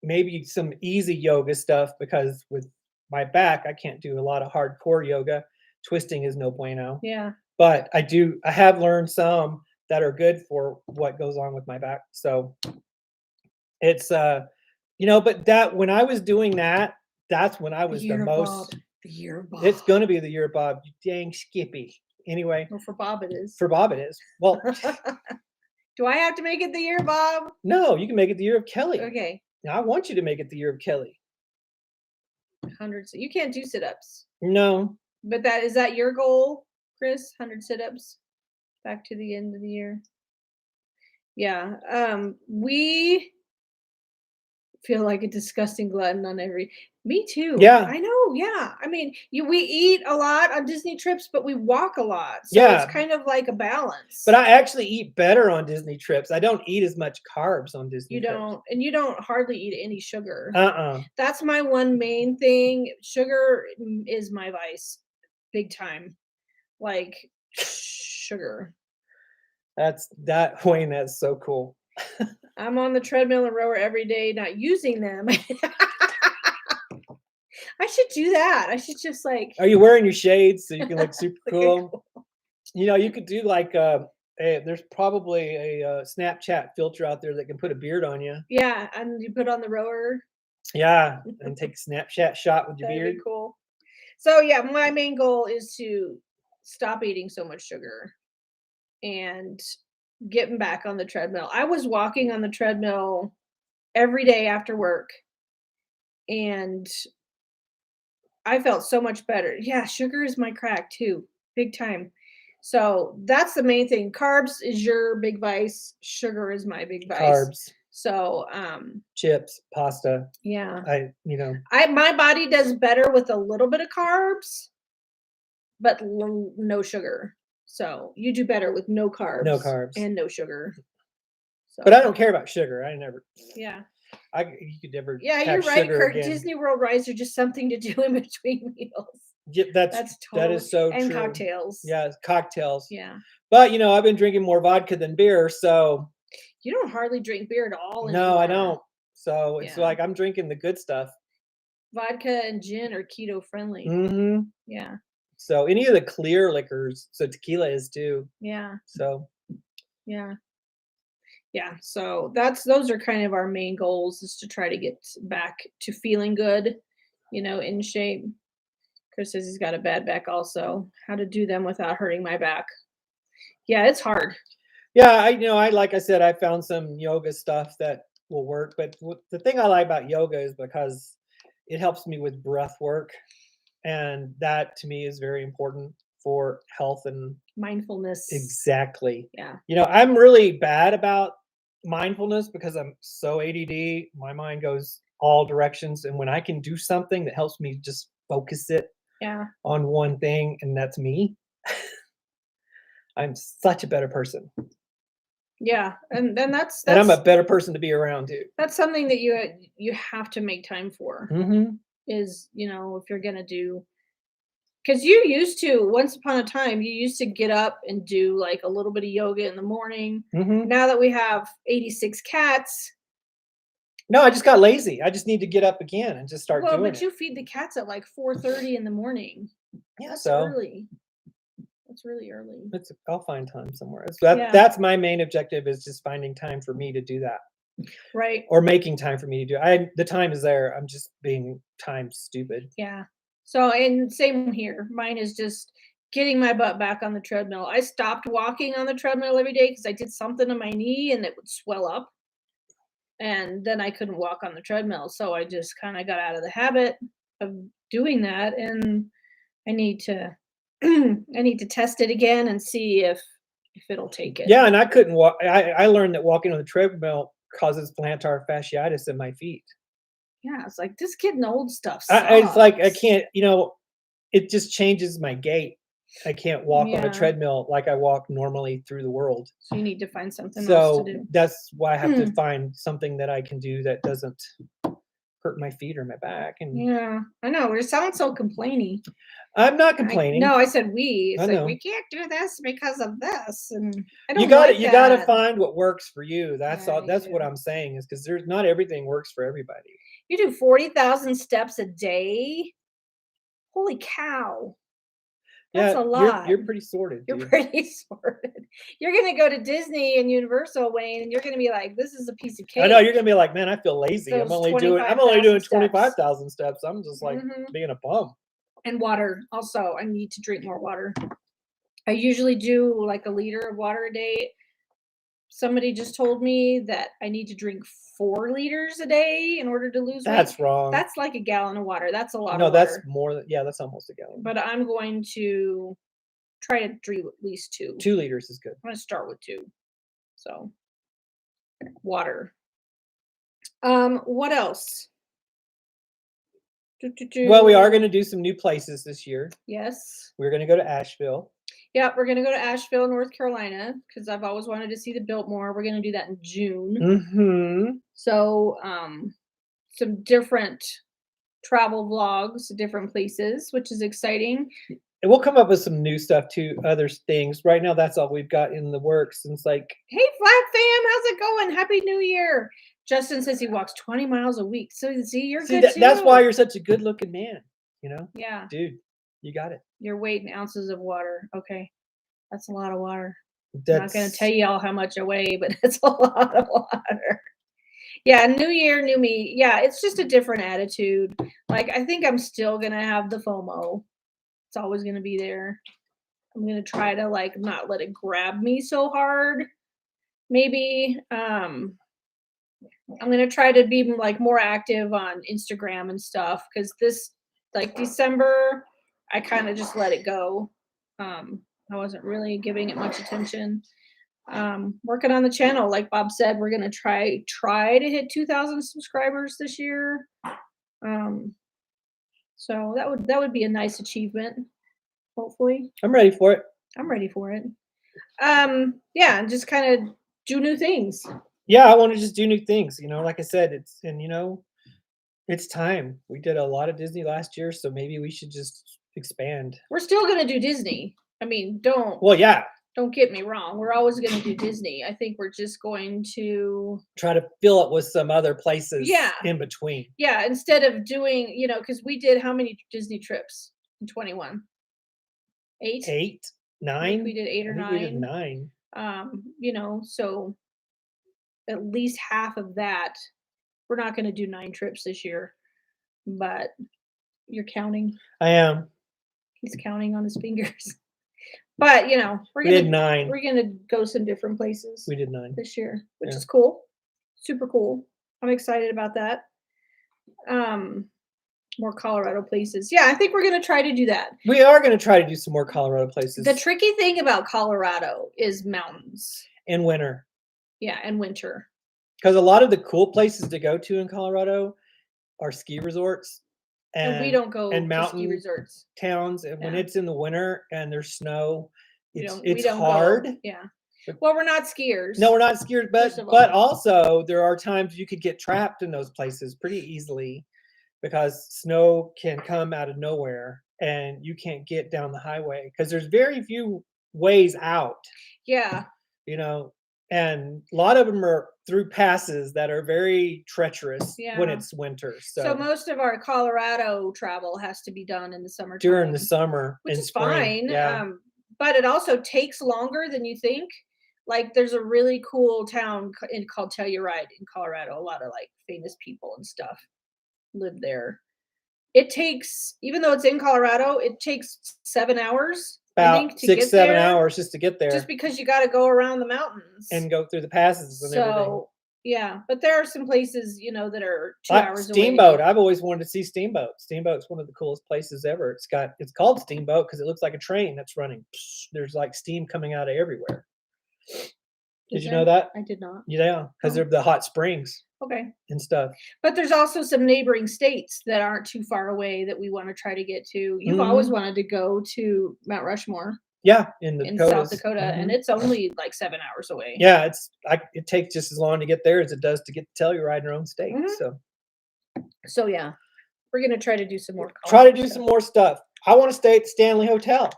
maybe some easy yoga stuff, because with my back, I can't do a lot of hardcore yoga. Twisting is no bueno. Yeah. But I have learned some that are good for what goes on with my back. So it's, but that when I was doing that, that's when I was the most. The year of Bob. It's going to be the year of Bob. You dang Skippy. Anyway. Well, for Bob it is. For Bob it is. Well. Do I have to make it the year of Bob? No, you can make it the year of Kelly. Okay. Now, I want you to make it the year of Kelly. Hundreds. You can't do sit-ups. No. But is that your goal, Chris? 100 sit-ups back to the end of the year. Yeah. We feel like a disgusting glutton on me too. Yeah. I know. Yeah. I mean, we eat a lot on Disney trips, but we walk a lot. So Yeah. it's kind of like a balance. But I actually eat better on Disney trips. I don't eat as much carbs on Disney trips. And you don't hardly eat any sugar. Uh-uh. That's my one main thing. Sugar is my vice. Big time. Like sugar. Wayne, that's so cool. I'm on the treadmill and rower every day, not using them. I should do that. I should just like. Are you wearing your shades so you can look super cool? You could do like there's probably a Snapchat filter out there that can put a beard on you. Yeah, and you put on the rower. Yeah, and take a Snapchat shot with your beard. That'd be cool. So yeah, my main goal is to stop eating so much sugar and getting back on the treadmill. I was walking on the treadmill every day after work, and I felt so much better. Yeah, sugar is my crack too, big time. So that's the main thing. Carbs is your big vice. Sugar is my big vice. Carbs. So chips, pasta. Yeah. My body does better with a little bit of carbs, but no sugar. So you do better with no carbs. No carbs. And no sugar. So. But I don't care about sugar. I never. Yeah. You could never. Yeah, you're right, Kurt. Disney World rides are just something to do in between meals. Yeah, that is so true. And cocktails. Yeah, cocktails. Yeah. But I've been drinking more vodka than beer, so. You don't hardly drink beer at all anymore. No, I don't. So it's like I'm drinking the good stuff. Vodka and gin are keto friendly. Mm-hmm. Yeah. So any of the clear liquors, so tequila is too. Yeah. So. Yeah. Yeah. So those are kind of our main goals, is to try to get back to feeling good, in shape. Chris says he's got a bad back also. How to do them without hurting my back. Yeah, it's hard. Yeah, like I said, I found some yoga stuff that will work. But the thing I like about yoga is because it helps me with breath work. And that to me is very important for health and mindfulness. Exactly. Yeah. I'm really bad about mindfulness because I'm so ADD. My mind goes all directions. And when I can do something that helps me just focus it on one thing, and that's me, I'm such a better person. Yeah, and that's and I'm a better person to be around too. That's something that you have to make time for. Mm-hmm. Is if you're gonna do, because you used to, once upon a time, you used to get up and do like a little bit of yoga in the morning. Mm-hmm. Now that we have 86 cats. No, I just got lazy. I just need to get up again and just start doing it. Well, but you feed the cats at like 4:30 in the morning. Yeah, that's so early. It's really early. I'll find time somewhere. So that's my main objective, is just finding time for me to do that. Right. Or making time for me to do it. The time is there. I'm just being time stupid. Yeah. So, and same here. Mine is just getting my butt back on the treadmill. I stopped walking on the treadmill every day because I did something to my knee and it would swell up. And then I couldn't walk on the treadmill. So I just kind of got out of the habit of doing that. And I need to test it again and see if if it'll take it. Yeah, and I couldn't walk. I learned that walking on the treadmill causes plantar fasciitis in my feet. Yeah, it's like this getting old stuff It's like I sucks. can't, it just changes my gait. I can't walk on Yeah. a treadmill like I walk normally through the world. So you need to find something else So to do. that's why I have to find something that I can do that doesn't hurt my feet or my back. And Yeah, I know. We sound so complainy. I'm not complaining. No, I said we. It's I like know. we can't do this because of this, and I You don't got like You got to that. find what works for you. That's Yeah, all. you That's what do. I'm saying is because there's not everything works for everybody. You do 40,000 steps a day. Holy cow! That's Yeah, a lot. you're pretty sorted, You're dude. pretty sorted. You're gonna go to Disney and Universal, Wayne, and you're gonna be like, "This is a piece of cake." I know you're gonna be like, man, I feel lazy. I'm Those only doing 25,000 steps. 25,000 steps. I'm just like Mhm. being a bum. And water. Also, I need to drink more water. I usually do like a liter of water a day. Somebody just told me that I need to drink 4 liters a day in order to lose weight. That's wrong. That's like a gallon of water. That's a lot No, of that's water. more than that's almost a gallon. But I'm going to try to drink at least 2. 2 liters is good. I'm going to start with 2. So, water. What else? Well, we are going to do some new places this year. Yes. We're going to go to Asheville. Yeah, we're going to go to Asheville, North Carolina, because I've always wanted to see the Biltmore. We're going to do that in June. Mm-hmm. So, some different travel vlogs, different places, which is exciting. And we'll come up with some new stuff too, other things. Right now, that's all we've got in the works. And it's like, Hey, Flag fam, how's it going? Happy New Year. Justin says he walks 20 miles a week. So, see, you're good too. That's why you're such a good-looking man. Yeah. Dude, you got it. Your weight in ounces of water. Okay. That's a lot of water. I'm not going to tell you all how much I weigh, but it's a lot of water. Yeah, new year, new me. Yeah, it's just a different attitude. Like, I think I'm still going to have the FOMO. It's always going to be there. I'm going to try to, like, not let it grab me so hard. Maybe. I'm going to try to be, like, more active on Instagram and stuff. Because this, like, December, I kind of just let it go. I wasn't really giving it much attention. Working on the channel, like Bob said, we're gonna try to hit 2,000 subscribers this year. So that would be a nice achievement. Hopefully, I'm ready for it. I'm ready for it. Yeah, and just kind of do new things. Yeah, I want to just do new things. Like I said, it's time. We did a lot of Disney last year, so maybe we should just expand. We're still gonna do Disney. I mean, don't get me wrong. We're always going to do Disney. I think we're just going to try to fill it with some other places in between. Yeah, instead of doing, because we did how many Disney trips in 21? 8? 8, 9? We did 8 or 9. We did 9. So at least half of that. We're not going to do 9 trips this year, but you're counting. I am. He's counting on his fingers. But we did 9. We're gonna go some different places. We did 9 this year, which is cool, super cool. I'm excited about that. More Colorado places. Yeah, I think we're gonna try to do that. We are gonna try to do some more Colorado places. The tricky thing about Colorado is mountains in winter. Yeah, and winter. Because a lot of the cool places to go to in Colorado are ski resorts. And we don't go and mountain to ski resorts towns, and when it's in the winter and there's snow, it's we don't hard. Go. Yeah. Well, we're not skiers. No, we're not skiers, but also there are times you could get trapped in those places pretty easily because snow can come out of nowhere and you can't get down the highway because there's very few ways out. Yeah. And a lot of them are through passes that are very treacherous when it's winter. So most of our Colorado travel has to be done in the summertime. During the summer, which is spring. Fine. Yeah. But it also takes longer than you think. Like there's a really cool town called Telluride in Colorado. A lot of like famous people and stuff live there. It takes, even though it's in Colorado, it takes 7 hours. About 6-7 hours just to get there. Just because you got to go around the mountains and go through the passes and everything. Yeah, but there are some places that are 2 hours away. Steamboat. I've always wanted to see Steamboat. Steamboat's one of the coolest places ever. It's called Steamboat because it looks like a train that's running. There's like steam coming out of everywhere. Did Is you there? know that? I did not. Yeah, because Oh. they're the hot springs Okay. and stuff. But there's also some neighboring states that aren't too far away that we want to try to get to. You've always wanted to go to Mount Rushmore Yeah, in the in South Dakotas. Dakota, and it's only like 7 hours away. Yeah, it takes just as long to get there as it does to get to Telluride in our own state. So yeah, we're gonna try to do some more. Try to do some more stuff. I want to stay at the Stanley Hotel.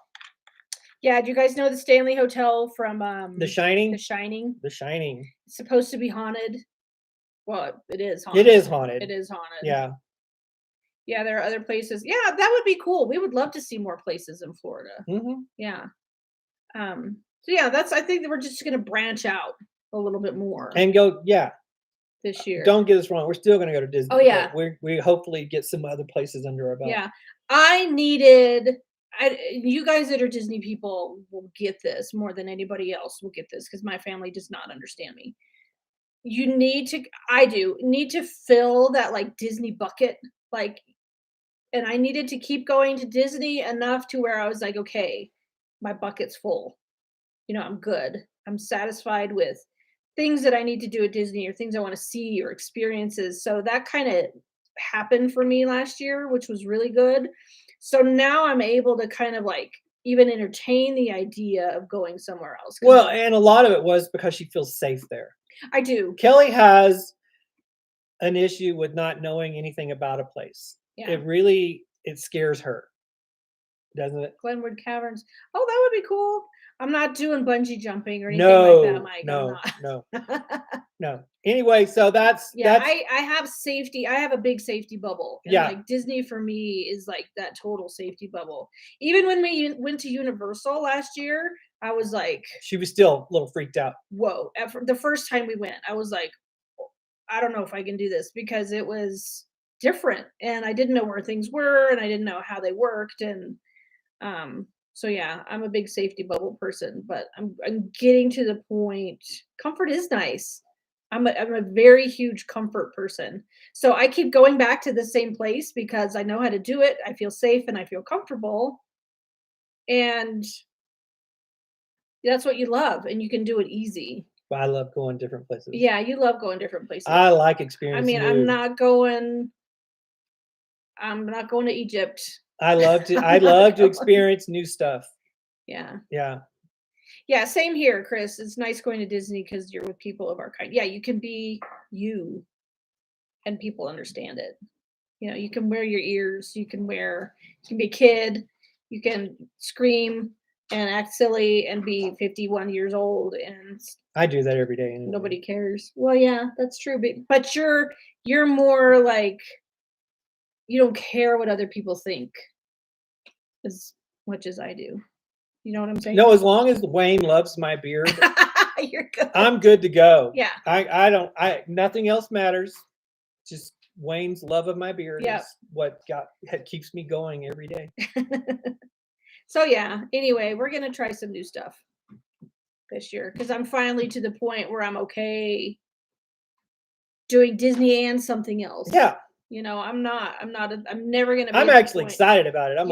Yeah, do you guys know the Stanley Hotel from The Shining. The Shining? The Shining. It's supposed to be haunted. Well, it is haunted. It is haunted. It is haunted. Yeah. Yeah, there are other places. Yeah, that would be cool. We would love to see more places in Florida. Yeah. So yeah, I think that we're just gonna branch out a little bit more And go, yeah. this year. Don't get us wrong. We're still going to go to Disney. Oh, yeah. We hopefully get some other places under our belt. Yeah. You guys that are Disney people will get this more than anybody else will get this because my family does not understand me. Need to fill that like Disney bucket. Like, and I needed to keep going to Disney enough to where I was like, okay, my bucket's full. I'm good. I'm satisfied with things that I need to do at Disney or things I want to see or experiences. So that kind of happened for me last year, which was really good. So now I'm able to kind of like even entertain the idea of going somewhere else. Well, and a lot of it was because she feels safe there. I do. Kelly has an issue with not knowing anything about a place. Yeah. It scares her, doesn't it? Glenwood Caverns. Oh, that would be cool. I'm not doing bungee jumping or anything like that, Mike. No. Anyway, so that's I have safety. I have a big safety bubble. And yeah. Like Disney for me is like that total safety bubble. Even when we went to Universal last year, I was like, she was still a little freaked out. Whoa. The first time we went, I was like, I don't know if I can do this because it was different and I didn't know where things were and I didn't know how they worked. And so yeah, I'm a big safety bubble person, but I'm getting to the point. Comfort is nice. I'm a very huge comfort person. So I keep going back to the same place because I know how to do it. I feel safe and I feel comfortable. And that's what you love and you can do it easy. I love going different places. Yeah, you love going different places. I like experiencing. I mean, I'm not going to Egypt. I love to experience new stuff. Yeah. Yeah. Yeah, same here, Chris. It's nice going to Disney because you're with people of our kind. Yeah, you can be you and people understand it. You can wear your ears, you can be a kid, you can scream and act silly and be 51 years old and I do that every day anyway. Nobody cares. Well, yeah, that's true, but you're more like you don't care what other people think as much as I do. You know what I'm saying? No, as long as Wayne loves my beard, you're good. I'm good to go. Yeah. Nothing else matters. Just Wayne's love of my beard is what keeps me going every day. So yeah, anyway, we're going to try some new stuff this year because I'm finally to the point where I'm okay doing Disney and something else. Yeah. I'm never going to be I'm actually excited about it. I'm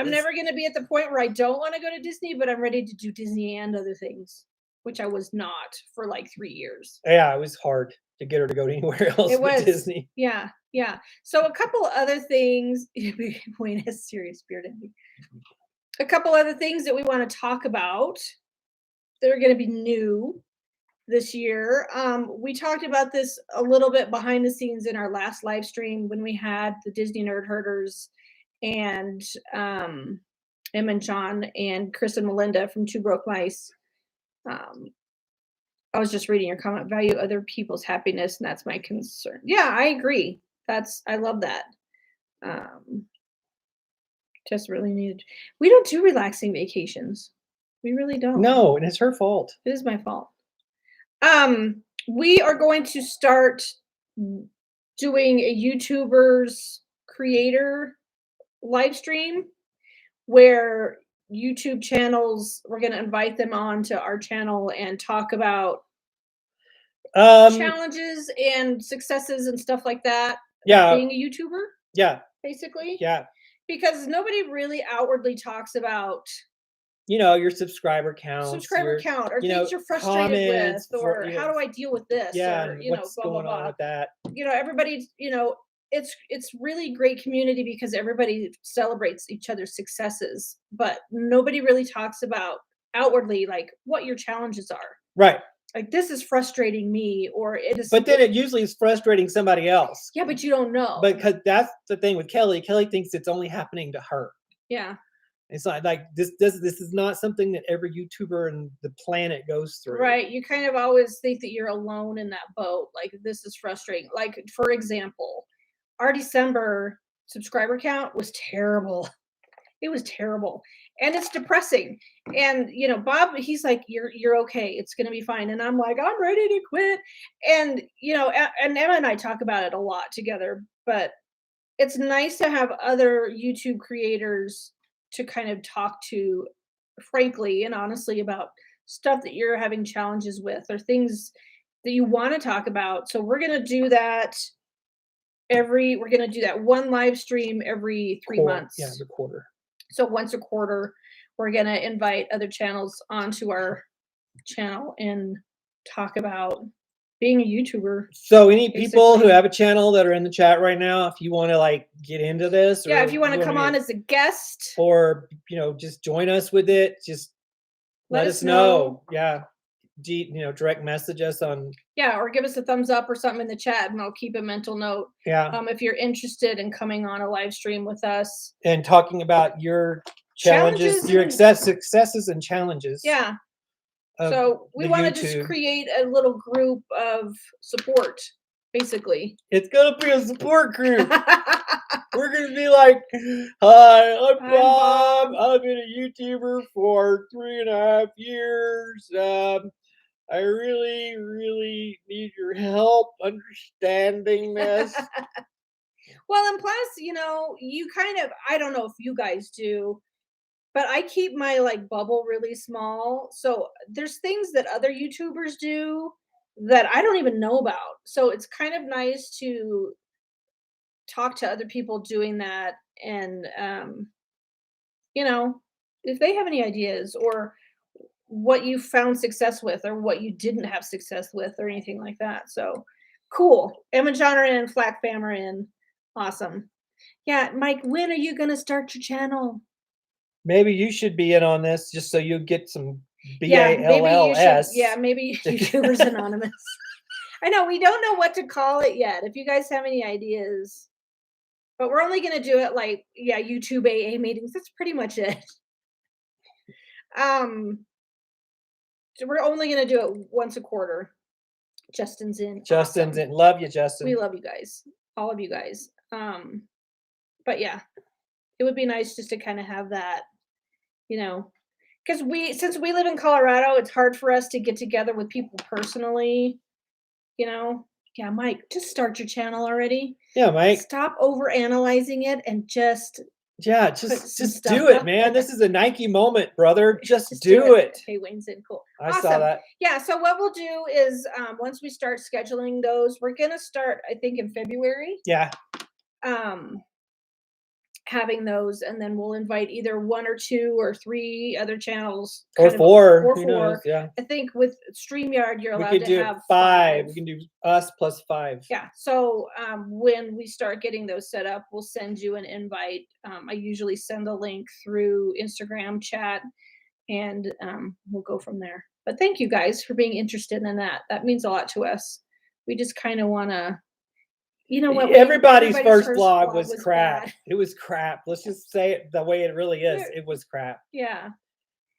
never going to be at the point where I don't want to go to Disney, but I'm ready to do Disney and other things, which I was not for like 3 years. Yeah, it was hard to get her to go anywhere else but Disney. Yeah. Yeah. So a couple other things, Wayne has serious beard envy. A couple other things that we want to talk about that are going to be new this year. We talked about this a little bit behind the scenes in our last live stream when we had the Disney Nerd Herders and Em and John and Chris and Melinda from Two Broke Mice. I was just reading your comment. Value other people's happiness, and that's my concern. Yeah, I agree. I love that. Just really needed. We don't do relaxing vacations. We really don't. No, and it's her fault. It is my fault. We are going to start doing a YouTuber's creator live stream where YouTube channels, we're going to invite them on to our channel and talk about challenges and successes and stuff like that. Yeah. Being a YouTuber. Yeah. Basically. Yeah. Because nobody really outwardly talks about your subscriber counts, subscriber count, or you know, things you're frustrated with, comments for, or how do I deal with this, yeah, or and what's blah blah going on blah. with that. Everybody, it's really great community because everybody celebrates each other's successes, but nobody really talks about outwardly like what your challenges are. Right. Like, this is frustrating me, or it is. But then it usually is frustrating somebody else. Yeah, but you don't know. Because that's the thing with Kelly. Kelly thinks it's only happening to her. Yeah. It's not like this is not something that every YouTuber in the planet goes through. Right. You kind of always think that you're alone in that boat. Like, this is frustrating. Like, for example, our December subscriber count was terrible. It was terrible. And it's depressing. And Bob, he's like, you're okay. It's gonna be fine. And I'm like, I'm ready to quit. And and Emma and I talk about it a lot together, but it's nice to have other YouTube creators to kind of talk to frankly and honestly about stuff that you're having challenges with, or things that you want to talk about. So we're going to do that one live stream every 3 months. Yeah, the quarter. So once a quarter, we're going to invite other channels onto our channel and talk about being a YouTuber. So any people who basically. have a channel that are in the chat right now, if you want to like get into this, Yeah, or if you want to come on as a guest, or just join us with it, just let us know. Yeah. Direct message us on. Yeah, or give us a thumbs up or something in the chat, and I'll keep a mental note. Yeah. If you're interested in coming on a live stream with us and talking about your challenges, your successes and challenges. Yeah. So we want to just create a little group of support, basically. It's gonna be a support group. We're gonna be like, hi, I'm Bob. I've been a YouTuber for 3.5 years. I really, really need your help understanding this. Well, and plus, you kind of, I don't know if you guys do, but I keep my bubble really small. So there's things that other YouTubers do that I don't even know about. So it's kind of nice to talk to other people doing that, and if they have any ideas, or what you found success with, or what you didn't have success with, or anything like that. So cool. Em and John are in, Flack Fam are in. Awesome. Yeah, Mike, when are you gonna start your channel? Maybe you should be in on this just so you get some BALLS. Yeah, maybe YouTubers Anonymous. I know we don't know what to call it yet. If you guys have any ideas, but we're only gonna do it YouTube AA meetings. That's pretty much it. So we're only gonna do it once a quarter. Justin's in. Justin's in. Love you, Justin. We love you guys, all of you guys. But yeah, it would be nice just to kind of have that, because since we live in Colorado, it's hard for us to get together with people personally. Yeah, Mike, just start your channel already. Yeah, Mike. Stop over analyzing it and just do it, man. This is a Nike moment, brother. Just do it. Hey, Wayne's in. Cool. I saw that. Yeah. So what we'll do is once we start scheduling those, we're gonna start, I think, in February. Yeah. Having those, and then we'll invite either 1 or 2 or 3 other channels, or 4. Or who 4. Knows? Yeah. I think with StreamYard, you're allowed to have 5. We can do us plus 5. Yeah. So when we start getting those set up, we'll send you an invite. I usually send a link through Instagram chat, and we'll go from there. But thank you guys for being interested in that. That means a lot to us. We just kind of want to. You know what? Everybody's first vlog was crap. Bad. It was crap. Let's just say it the way it really is. It was crap. Yeah.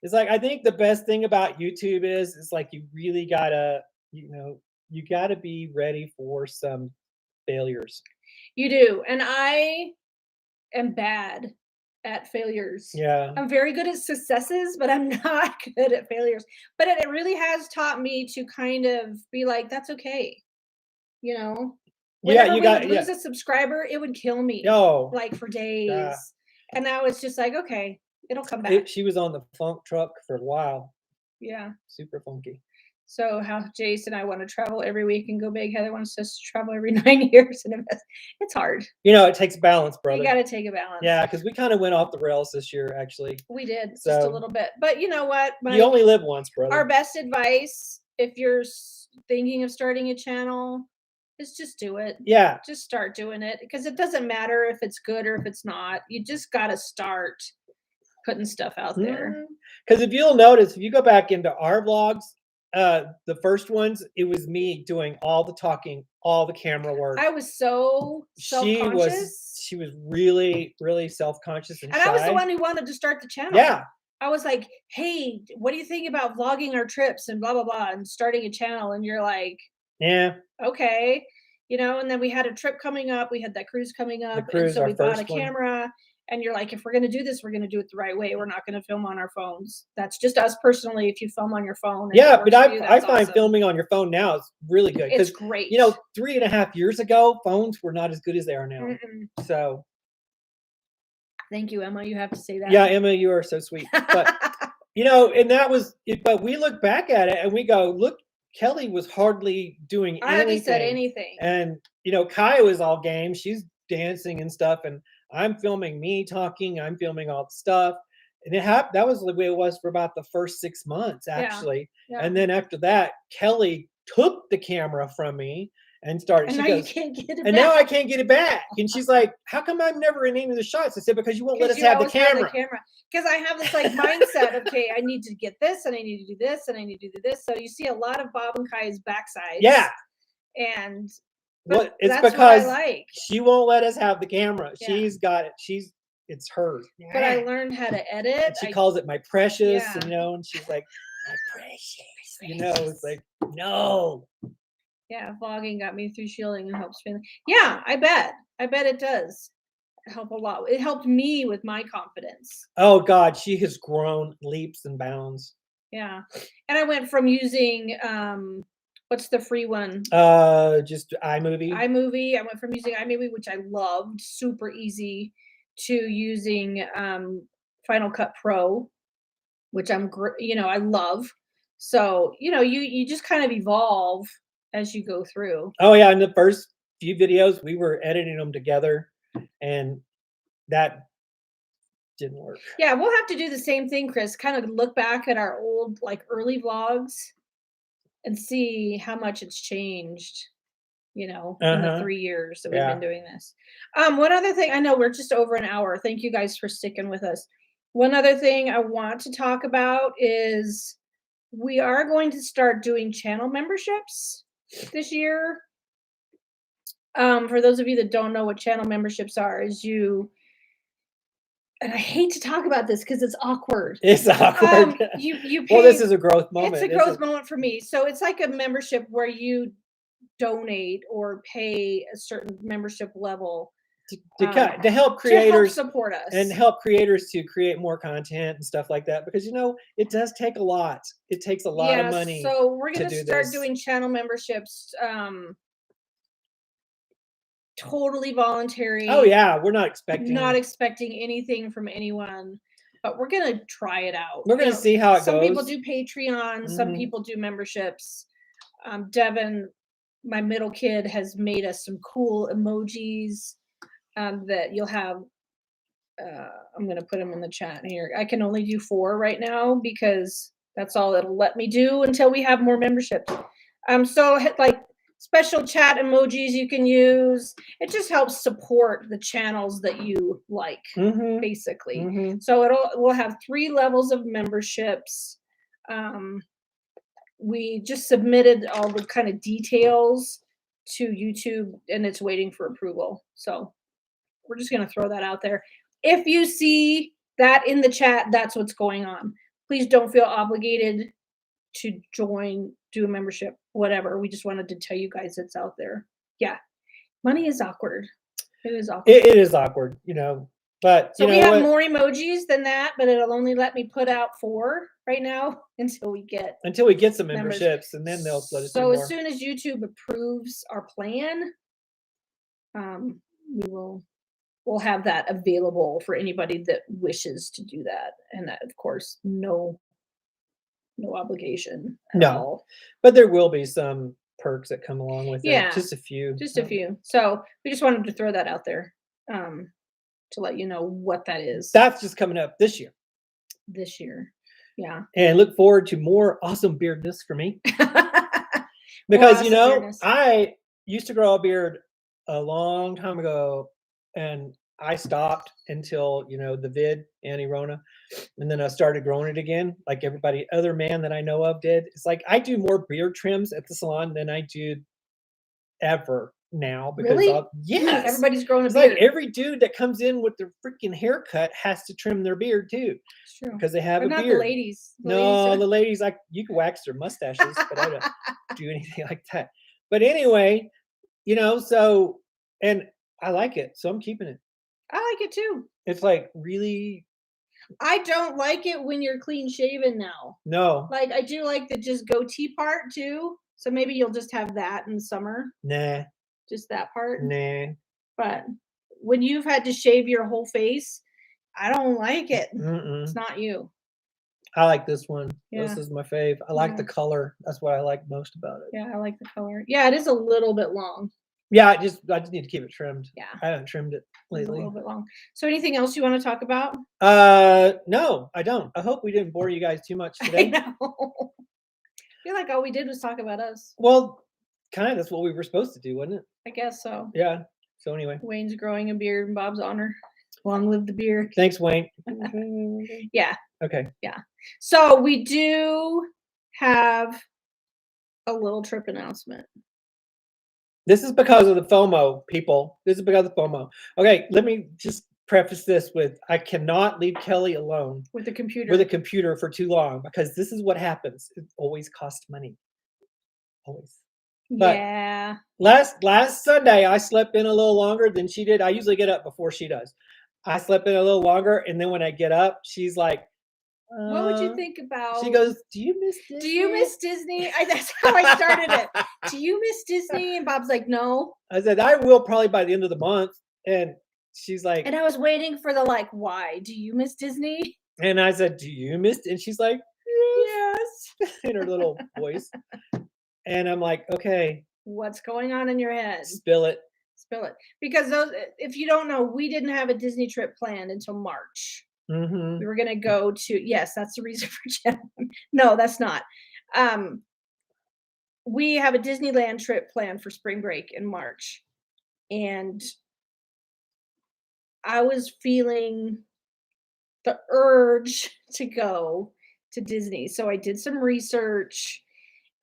It's like, I think the best thing about YouTube is like, you really gotta, you gotta be ready for some failures. You do. And I am bad at failures. Yeah. I'm very good at successes, but I'm not good at failures. But it really has taught me to kind of be like, that's okay. Whenever we lose a subscriber, it would kill me. For days. Yeah. And now it's just like, okay, it'll come back. She was on the funk truck for a while. Yeah. Super funky. So how Jace and I want to travel every week and go big. Heather wants us to travel every 9 years and invest. It's hard. It takes balance, brother. We got to take a balance. Yeah, because we kind of went off the rails this year, actually. We did just So- a little bit. But you know what? You only live once, brother. Our best advice, if you're thinking of starting a channel, is just do it. Yeah. Just start doing it, because it doesn't matter if it's good or if it's not. You just got to start putting stuff out there. Because if you'll notice, if you go back into our vlogs, the first ones, it was me doing all the talking, all the camera work. I was so self-conscious. She was really, really self-conscious and shy. I was the one who wanted to start the channel. Yeah. I was like, hey, what do you think about vlogging our trips and blah, blah, blah, and starting a channel? And you're like, yeah, okay. And then we had a trip coming up. We had that cruise coming up. cruise, and so our we bought a first one. camera. And you're like, if we're going to do this, we're going to do it the right way. We're not going to film on our phones. That's just us personally. If you film on your phone. Yeah, but I find filming on your phone now is really good. It's great. 3.5 years ago, phones were not as good as they are now. Mm-mm. So. Thank you, Emma. You have to say that. Yeah, Emma, you are so sweet. But, and that was it. But we look back at it and we go, look, Kelly was hardly doing anything. I hardly said anything. And, Kaya was all game. She's dancing and stuff. And I'm filming me talking. I'm filming all the stuff. And that was the way it was for about the first 6 months, actually. Yeah. And then after that, Kelly took the camera from me and started. And she now goes, you can't get it and back. now I can't get it back. And she's like, how come I'm never in any of the shots? I said, because you won't let us have the camera. Because I have this mindset, okay, I need to get this and I need to do this and I need to do this. So you see a lot of Bob and Kai's backsides. Yeah. And it's that's because what I like. She won't let us have the camera. Yeah. She's got it. It's hers. But I learned how to edit. And she calls it my precious, and she's like, my precious. It's like, no. Yeah, vlogging got me through shielding and helps family. Yeah, I bet it does help a lot. It helped me with my confidence. Oh God, she has grown leaps and bounds. Yeah, and I went from using what's the free one? Just iMovie. I went from using iMovie, which I loved, super easy, to using Final Cut Pro, which I love. So you just kind of evolve as you go through. Oh yeah, in the first few videos we were editing them together, and that didn't work. Yeah, we'll have to do the same thing, Chris. Kind of look back at our old early vlogs and see how much it's changed, in the 3 years that we've been doing this. One other thing, I know we're just over an hour. Thank you guys for sticking with us. One other thing I want to talk about is we are going to start doing channel memberships this year. For those of you that don't know what channel memberships are, and I hate to talk about this because it's awkward. It's awkward. You pay, well, this is a growth moment. It's a growth moment for me. So it's like a membership where you donate or pay a certain membership level to help creators support us and help creators to create more content and stuff like that, because it does take a lot. It takes a lot of money. So we're going to start doing channel memberships. Totally voluntary. Oh yeah, we're not expecting anything from anyone, but we're gonna try it out. We're gonna see how it goes. Some people do Patreon, some people do memberships. Devin, my middle kid, has made us some cool emojis that you'll have. I'm gonna put them in the chat here. I can only do 4 right now because that's all it'll let me do until we have more memberships. So special chat emojis you can use. It just helps support the channels that you like, basically. So we'll have 3 levels of memberships. We just submitted all the kind of details to YouTube and it's waiting for approval. So we're just going to throw that out there. If you see that in the chat, that's what's going on. Please don't feel obligated to join, do a membership, whatever. We just wanted to tell you guys it's out there. Yeah. Money is awkward. It is awkward. It is awkward, but so we have more emojis than that, but it'll only let me put out 4 right now until we get some memberships, and then they'll let us do more. So as soon as YouTube approves our plan, we'll have that available for anybody that wishes to do that. And that, of course, no no obligation at No. all. But there will be some perks that come along with Yeah, it. Just a few. Just a few. So we just wanted to throw that out there to let you know what that is That's just coming up this year. this year. Yeah. And look forward to more awesome beardness for me. More Because, awesome beardness. I used to grow a beard a long time ago, and I stopped until, the vid, Annie-Rona, and then I started growing it again, like everybody other man that I know of did. It's like I do more beard trims at the salon than I do ever now because Really? yes. Everybody's growing a It's like beard. every dude that comes in with their freaking haircut has to trim their beard too It's true. because they have But a not beard. the ladies. The No, the ladies, like, you can wax their mustaches, but I don't do anything like that. But anyway, so, and I like it, so I'm keeping it. I like it too. It's like really I don't like it when you're clean shaven now. no, Like I do like the just goatee part too. So maybe you'll just have that in the summer, nah, just that part. nah. But when you've had to shave your whole face, I don't like it. Mm-mm. It's not you. I like this one. Yeah. This is my fave. I like the Yeah. color. That's what I like most about it. Yeah, I like the color. Yeah, it is a little bit long. Yeah, I just need to keep it trimmed. Yeah. I haven't trimmed it It's a lately. little bit long. So anything else you want to talk about? No, I don't. I hope we didn't bore you guys too much I today. know. I feel like all we did was talk about us. Well, kind of that's what we were supposed to do, wasn't it? I guess so. Yeah. So anyway, Wayne's growing a beard in Bob's honor. Long live the beard. thanks, Wayne. Yeah. Okay. So we do have a little trip announcement. This is because of the FOMO, people. This is because of the FOMO. Okay, let me just preface this with I cannot leave Kelly alone With the computer. with a computer for too long because this is what happens. It always costs money. Always. But yeah. last Sunday I slept in a little longer than she did. I usually get up before she does. I slept in a little longer, and then when I get up, she's like, What would you think about? She goes, "Do you miss Disney? Do you miss Disney? That's how I started it. Do you miss Disney? And Bob's like, no. I said, I will probably by the end of the month. And she's like, And I was waiting for the why? Do you miss Disney? and I said, do you miss? And she's like, yes, in her little voice. And I'm like, okay, What's going on in your head? spill it. Spill it. Because if you don't know, we didn't have a Disney trip planned until March. Mm-hmm. We were going to go to, yes, that's the reason for Jen. No, that's not. We have a Disneyland trip planned for spring break in March. And I was feeling the urge to go to Disney. So I did some research,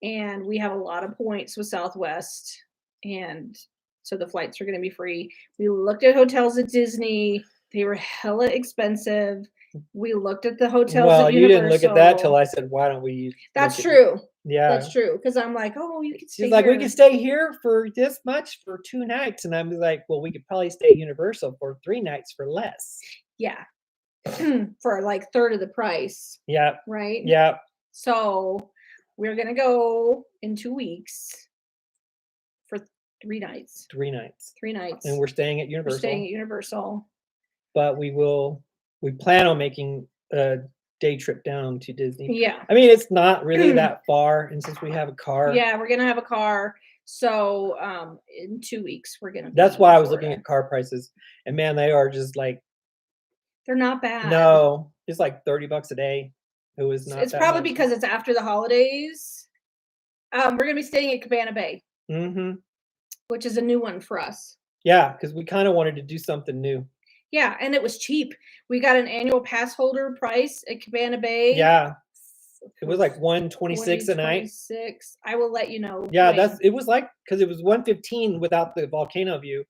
and we have a lot of points with Southwest. And so the flights are going to be free. We looked at hotels at Disney. They were hella expensive. We looked at the hotels Well, at you Universal. didn't look at that till I said, why don't we? That's look at-" true. Yeah. That's true. Because I'm like, oh, you can stay She's like, here. we can stay here for this much for 2 nights. And I'm like, well, we could probably stay at Universal for 3 nights for less. Yeah. For third of the price. Yeah. Right? Yeah. So we're going to go in 2 weeks for 3 nights. 3 nights. 3 nights. And we're staying at We're Universal. staying at Universal. But we plan on making a day trip down to Disney. Yeah. I mean, it's not really that far. And since we have a car. Yeah, we're going to have a car. So in 2 weeks, we're going to. That's why I was looking at car prices. And man, they are just like. They're not bad. No, it's like $30 a day. It was not. It's probably because it's after the holidays. We're going to be staying at Cabana Bay. Mm-hmm. Which is a new one for us. Yeah, because we kind of wanted to do something new. Yeah, and it was cheap. We got an annual pass holder price at Cabana Bay. Yeah. It was like $126 a night. I will let you know. Yeah, it was like because it was $115 without the volcano view,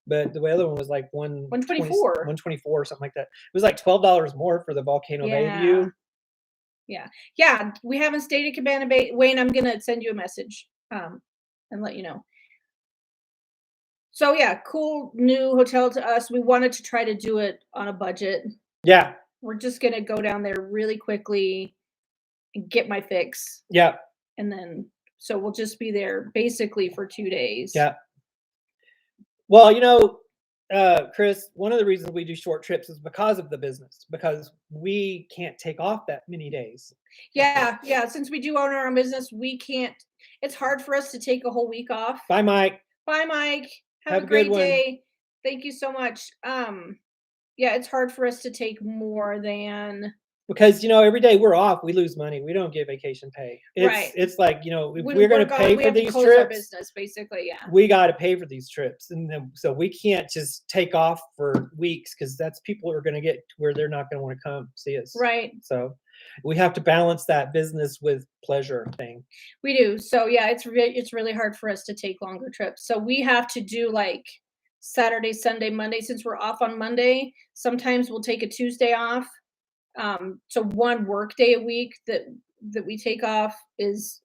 but the other one was like $124 or something like that. It was like $12 more for the volcano bay view. Yeah. We haven't stayed at Cabana Bay. Wayne, I'm gonna send you a message and let you know. So yeah, cool new hotel to us. We wanted to try to do it on a budget. Yeah. We're just gonna go down there really quickly and get my fix. Yeah. And then so we'll just be there basically for 2 days. Yeah. Well, Chris, one of the reasons we do short trips is because of the business, because we can't take off that many days. Yeah, yeah. Since we do own our own business, we can't. It's hard for us to take a whole week off. Bye, Mike. Bye, Mike. Have Have a a good great one. day. Thank you so much. Yeah, it's hard for us to take more than Because every day we're off, we lose money. We don't get vacation pay. Right. It's like if when we're going to gone, pay we for have to these close our trips, business, basically. Yeah. we got to pay for these trips, and then, so we can't just take off for weeks because that's people are going to get to where they're not going to want to come see us. Right. So we have to balance that business with pleasure thing. We do. So yeah, it's really hard for us to take longer trips. So we have to do like Saturday, Sunday, Monday. Since we're off on Monday, sometimes we'll take a Tuesday off. So one work day a week that we take off is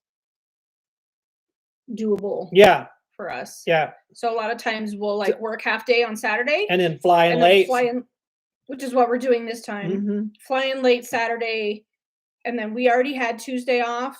doable Yeah, for us. yeah, So a lot of times we'll like work half day on Saturday and then flying and then late. fly in, which is what we're doing this time. Mhm. Fly in late Saturday, and then we already had Tuesday off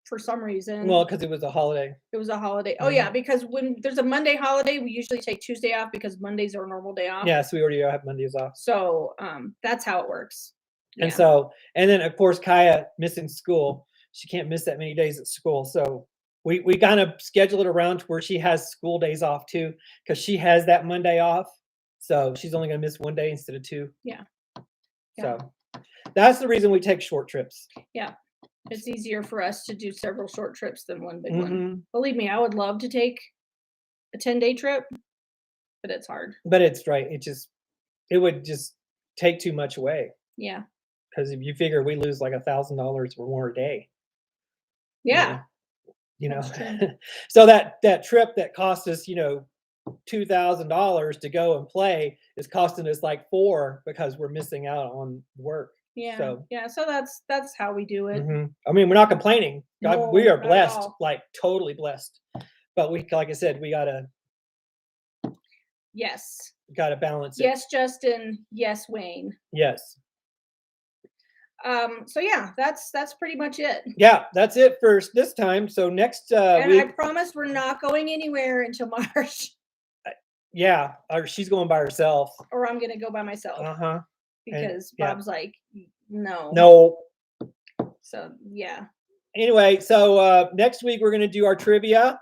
for some reason. Well, because it was a holiday. It was a holiday. Oh yeah, because when there's a Monday holiday, we usually take Tuesday off because Monday's our normal day off. Yeah, so we already have Mondays off. So that's how it works. And Yeah. so, and then of course, Kaya missing school. She can't miss that many days at school. So we kind of schedule it around to where she has school days off too, because she has that Monday off. So she's only going to miss one day instead of two. Yeah. So that's the reason we take short trips. Yeah. It's easier for us to do several short trips than one big one. Mhm. Believe me, I would love to take a 10-day trip, but it's hard. But it's right. It would just take too much away. Yeah. Because if you figure we lose like $1,000 or more a day. Yeah. That's true. So that trip that cost us, $2,000 to go and play is costing us like $4,000 because we're missing out on work. Yeah. So, yeah. So that's how we do it. I mean, we're not complaining. God, we No, are not at blessed, all. like totally blessed. But like I said, we gotta Yes. balance it. Yes, Justin. Yes, Wayne. Yes. So yeah, that's pretty much it. Yeah, that's it for this time. So next And week, I promise we're not going anywhere until March, yeah, or she's going by herself. or I'm gonna go by myself Uh-huh. because yeah. Bob's like, no. No. So yeah. Anyway, so next week we're gonna do our trivia.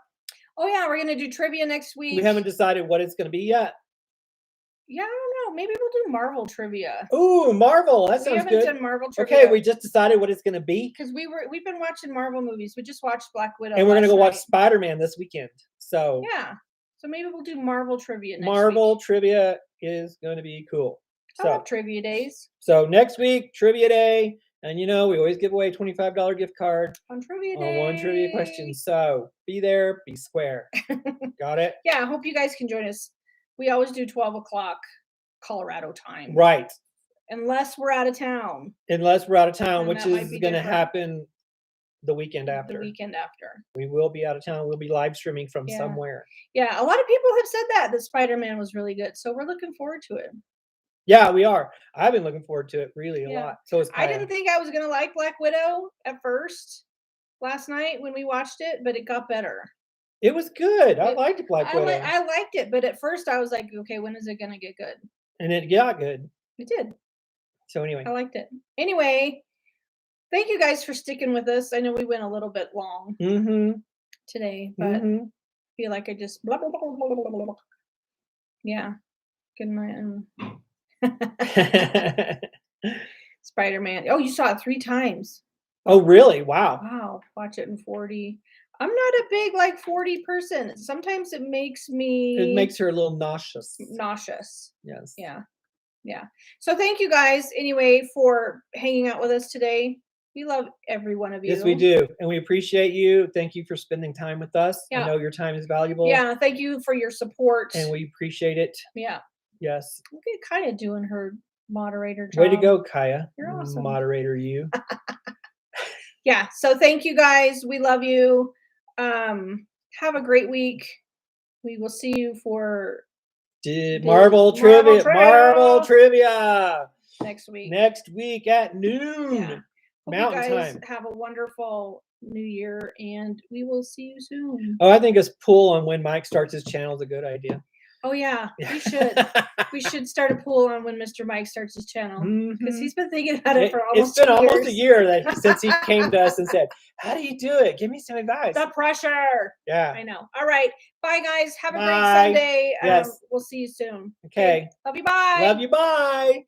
Oh yeah, we're gonna do trivia next week. We haven't decided what it's gonna be yet. Yeah, I don't know. Maybe we'll do Marvel trivia. Ooh, Marvel. That We sounds haven't good. done Marvel trivia. Okay, we just decided what it's gonna be. because we've been watching Marvel movies. We just watched Black Widow. And we're gonna last go watch night. Spider-Man this weekend. So Yeah. So maybe we'll do Marvel trivia next Marvel week. trivia is gonna be cool. I So love trivia days so next week, trivia day. And we always give away a $25 gift card on trivia on day. one trivia question. So be there, be square. Got it? Yeah, I hope you guys can join us. We always do 12 o'clock Colorado time. Right. Unless we're out of town. Unless we're out of town, And which that might is be going to different. happen the weekend after. The weekend after. We will be out of town. We'll be live streaming from Yeah. somewhere. Yeah, a lot of people have said that Spider-Man was really good. So we're looking forward to it. Yeah, we are. I've been looking forward to it really a Yeah. lot. So is I Kaya. didn't think I was gonna like Black Widow at first last night when we watched it, but it got better. It was good. I It- liked Black Widow. I liked it, but at first I was like, okay, when is it gonna get good? And it got good. It did. So anyway. I liked it. Anyway, thank you guys for sticking with us. I know we went a little bit long today, but I feel like I just blah, blah, blah, blah, blah, blah, blah. Yeah. Good night. Spider-Man. Oh, you saw it 3 times. Oh, really? Wow. Wow. Watch it in 4D. I'm not a big 4D person. Sometimes it makes me It makes her a little nauseous. Yes. Yes. Yeah. So thank you guys anyway for hanging out with us today. We love every one of you. Yes, we do. And we appreciate you. Thank you for spending time with us. Yeah. I know your time is valuable. Yeah. Thank you for your support. And we appreciate it. Yeah. Yes. Look at Kaya doing her moderator job. Way to go, Kaya. You're awesome. Moderator you. Yeah. So thank you guys. We love you. Have a great week. We will see you for Marvel trivia next week. Next week at noon. Yeah. Hope Mountain you guys time. have a wonderful new year, and we will see you soon. Oh, I think a poll on when Mike starts his channel is a good idea. Oh yeah, we should. We should start a pool on when Mr. Mike starts his channel because Mhm. he's been thinking about it for It's almost been 2 almost years. a year since he came to us and said, "How do you do it? Give me some advice." The pressure. Yeah. I know. All right. Bye, guys. Have a great Bye. Sunday. Yes. We'll see you soon. Okay. Love you. Bye. Love you. Bye.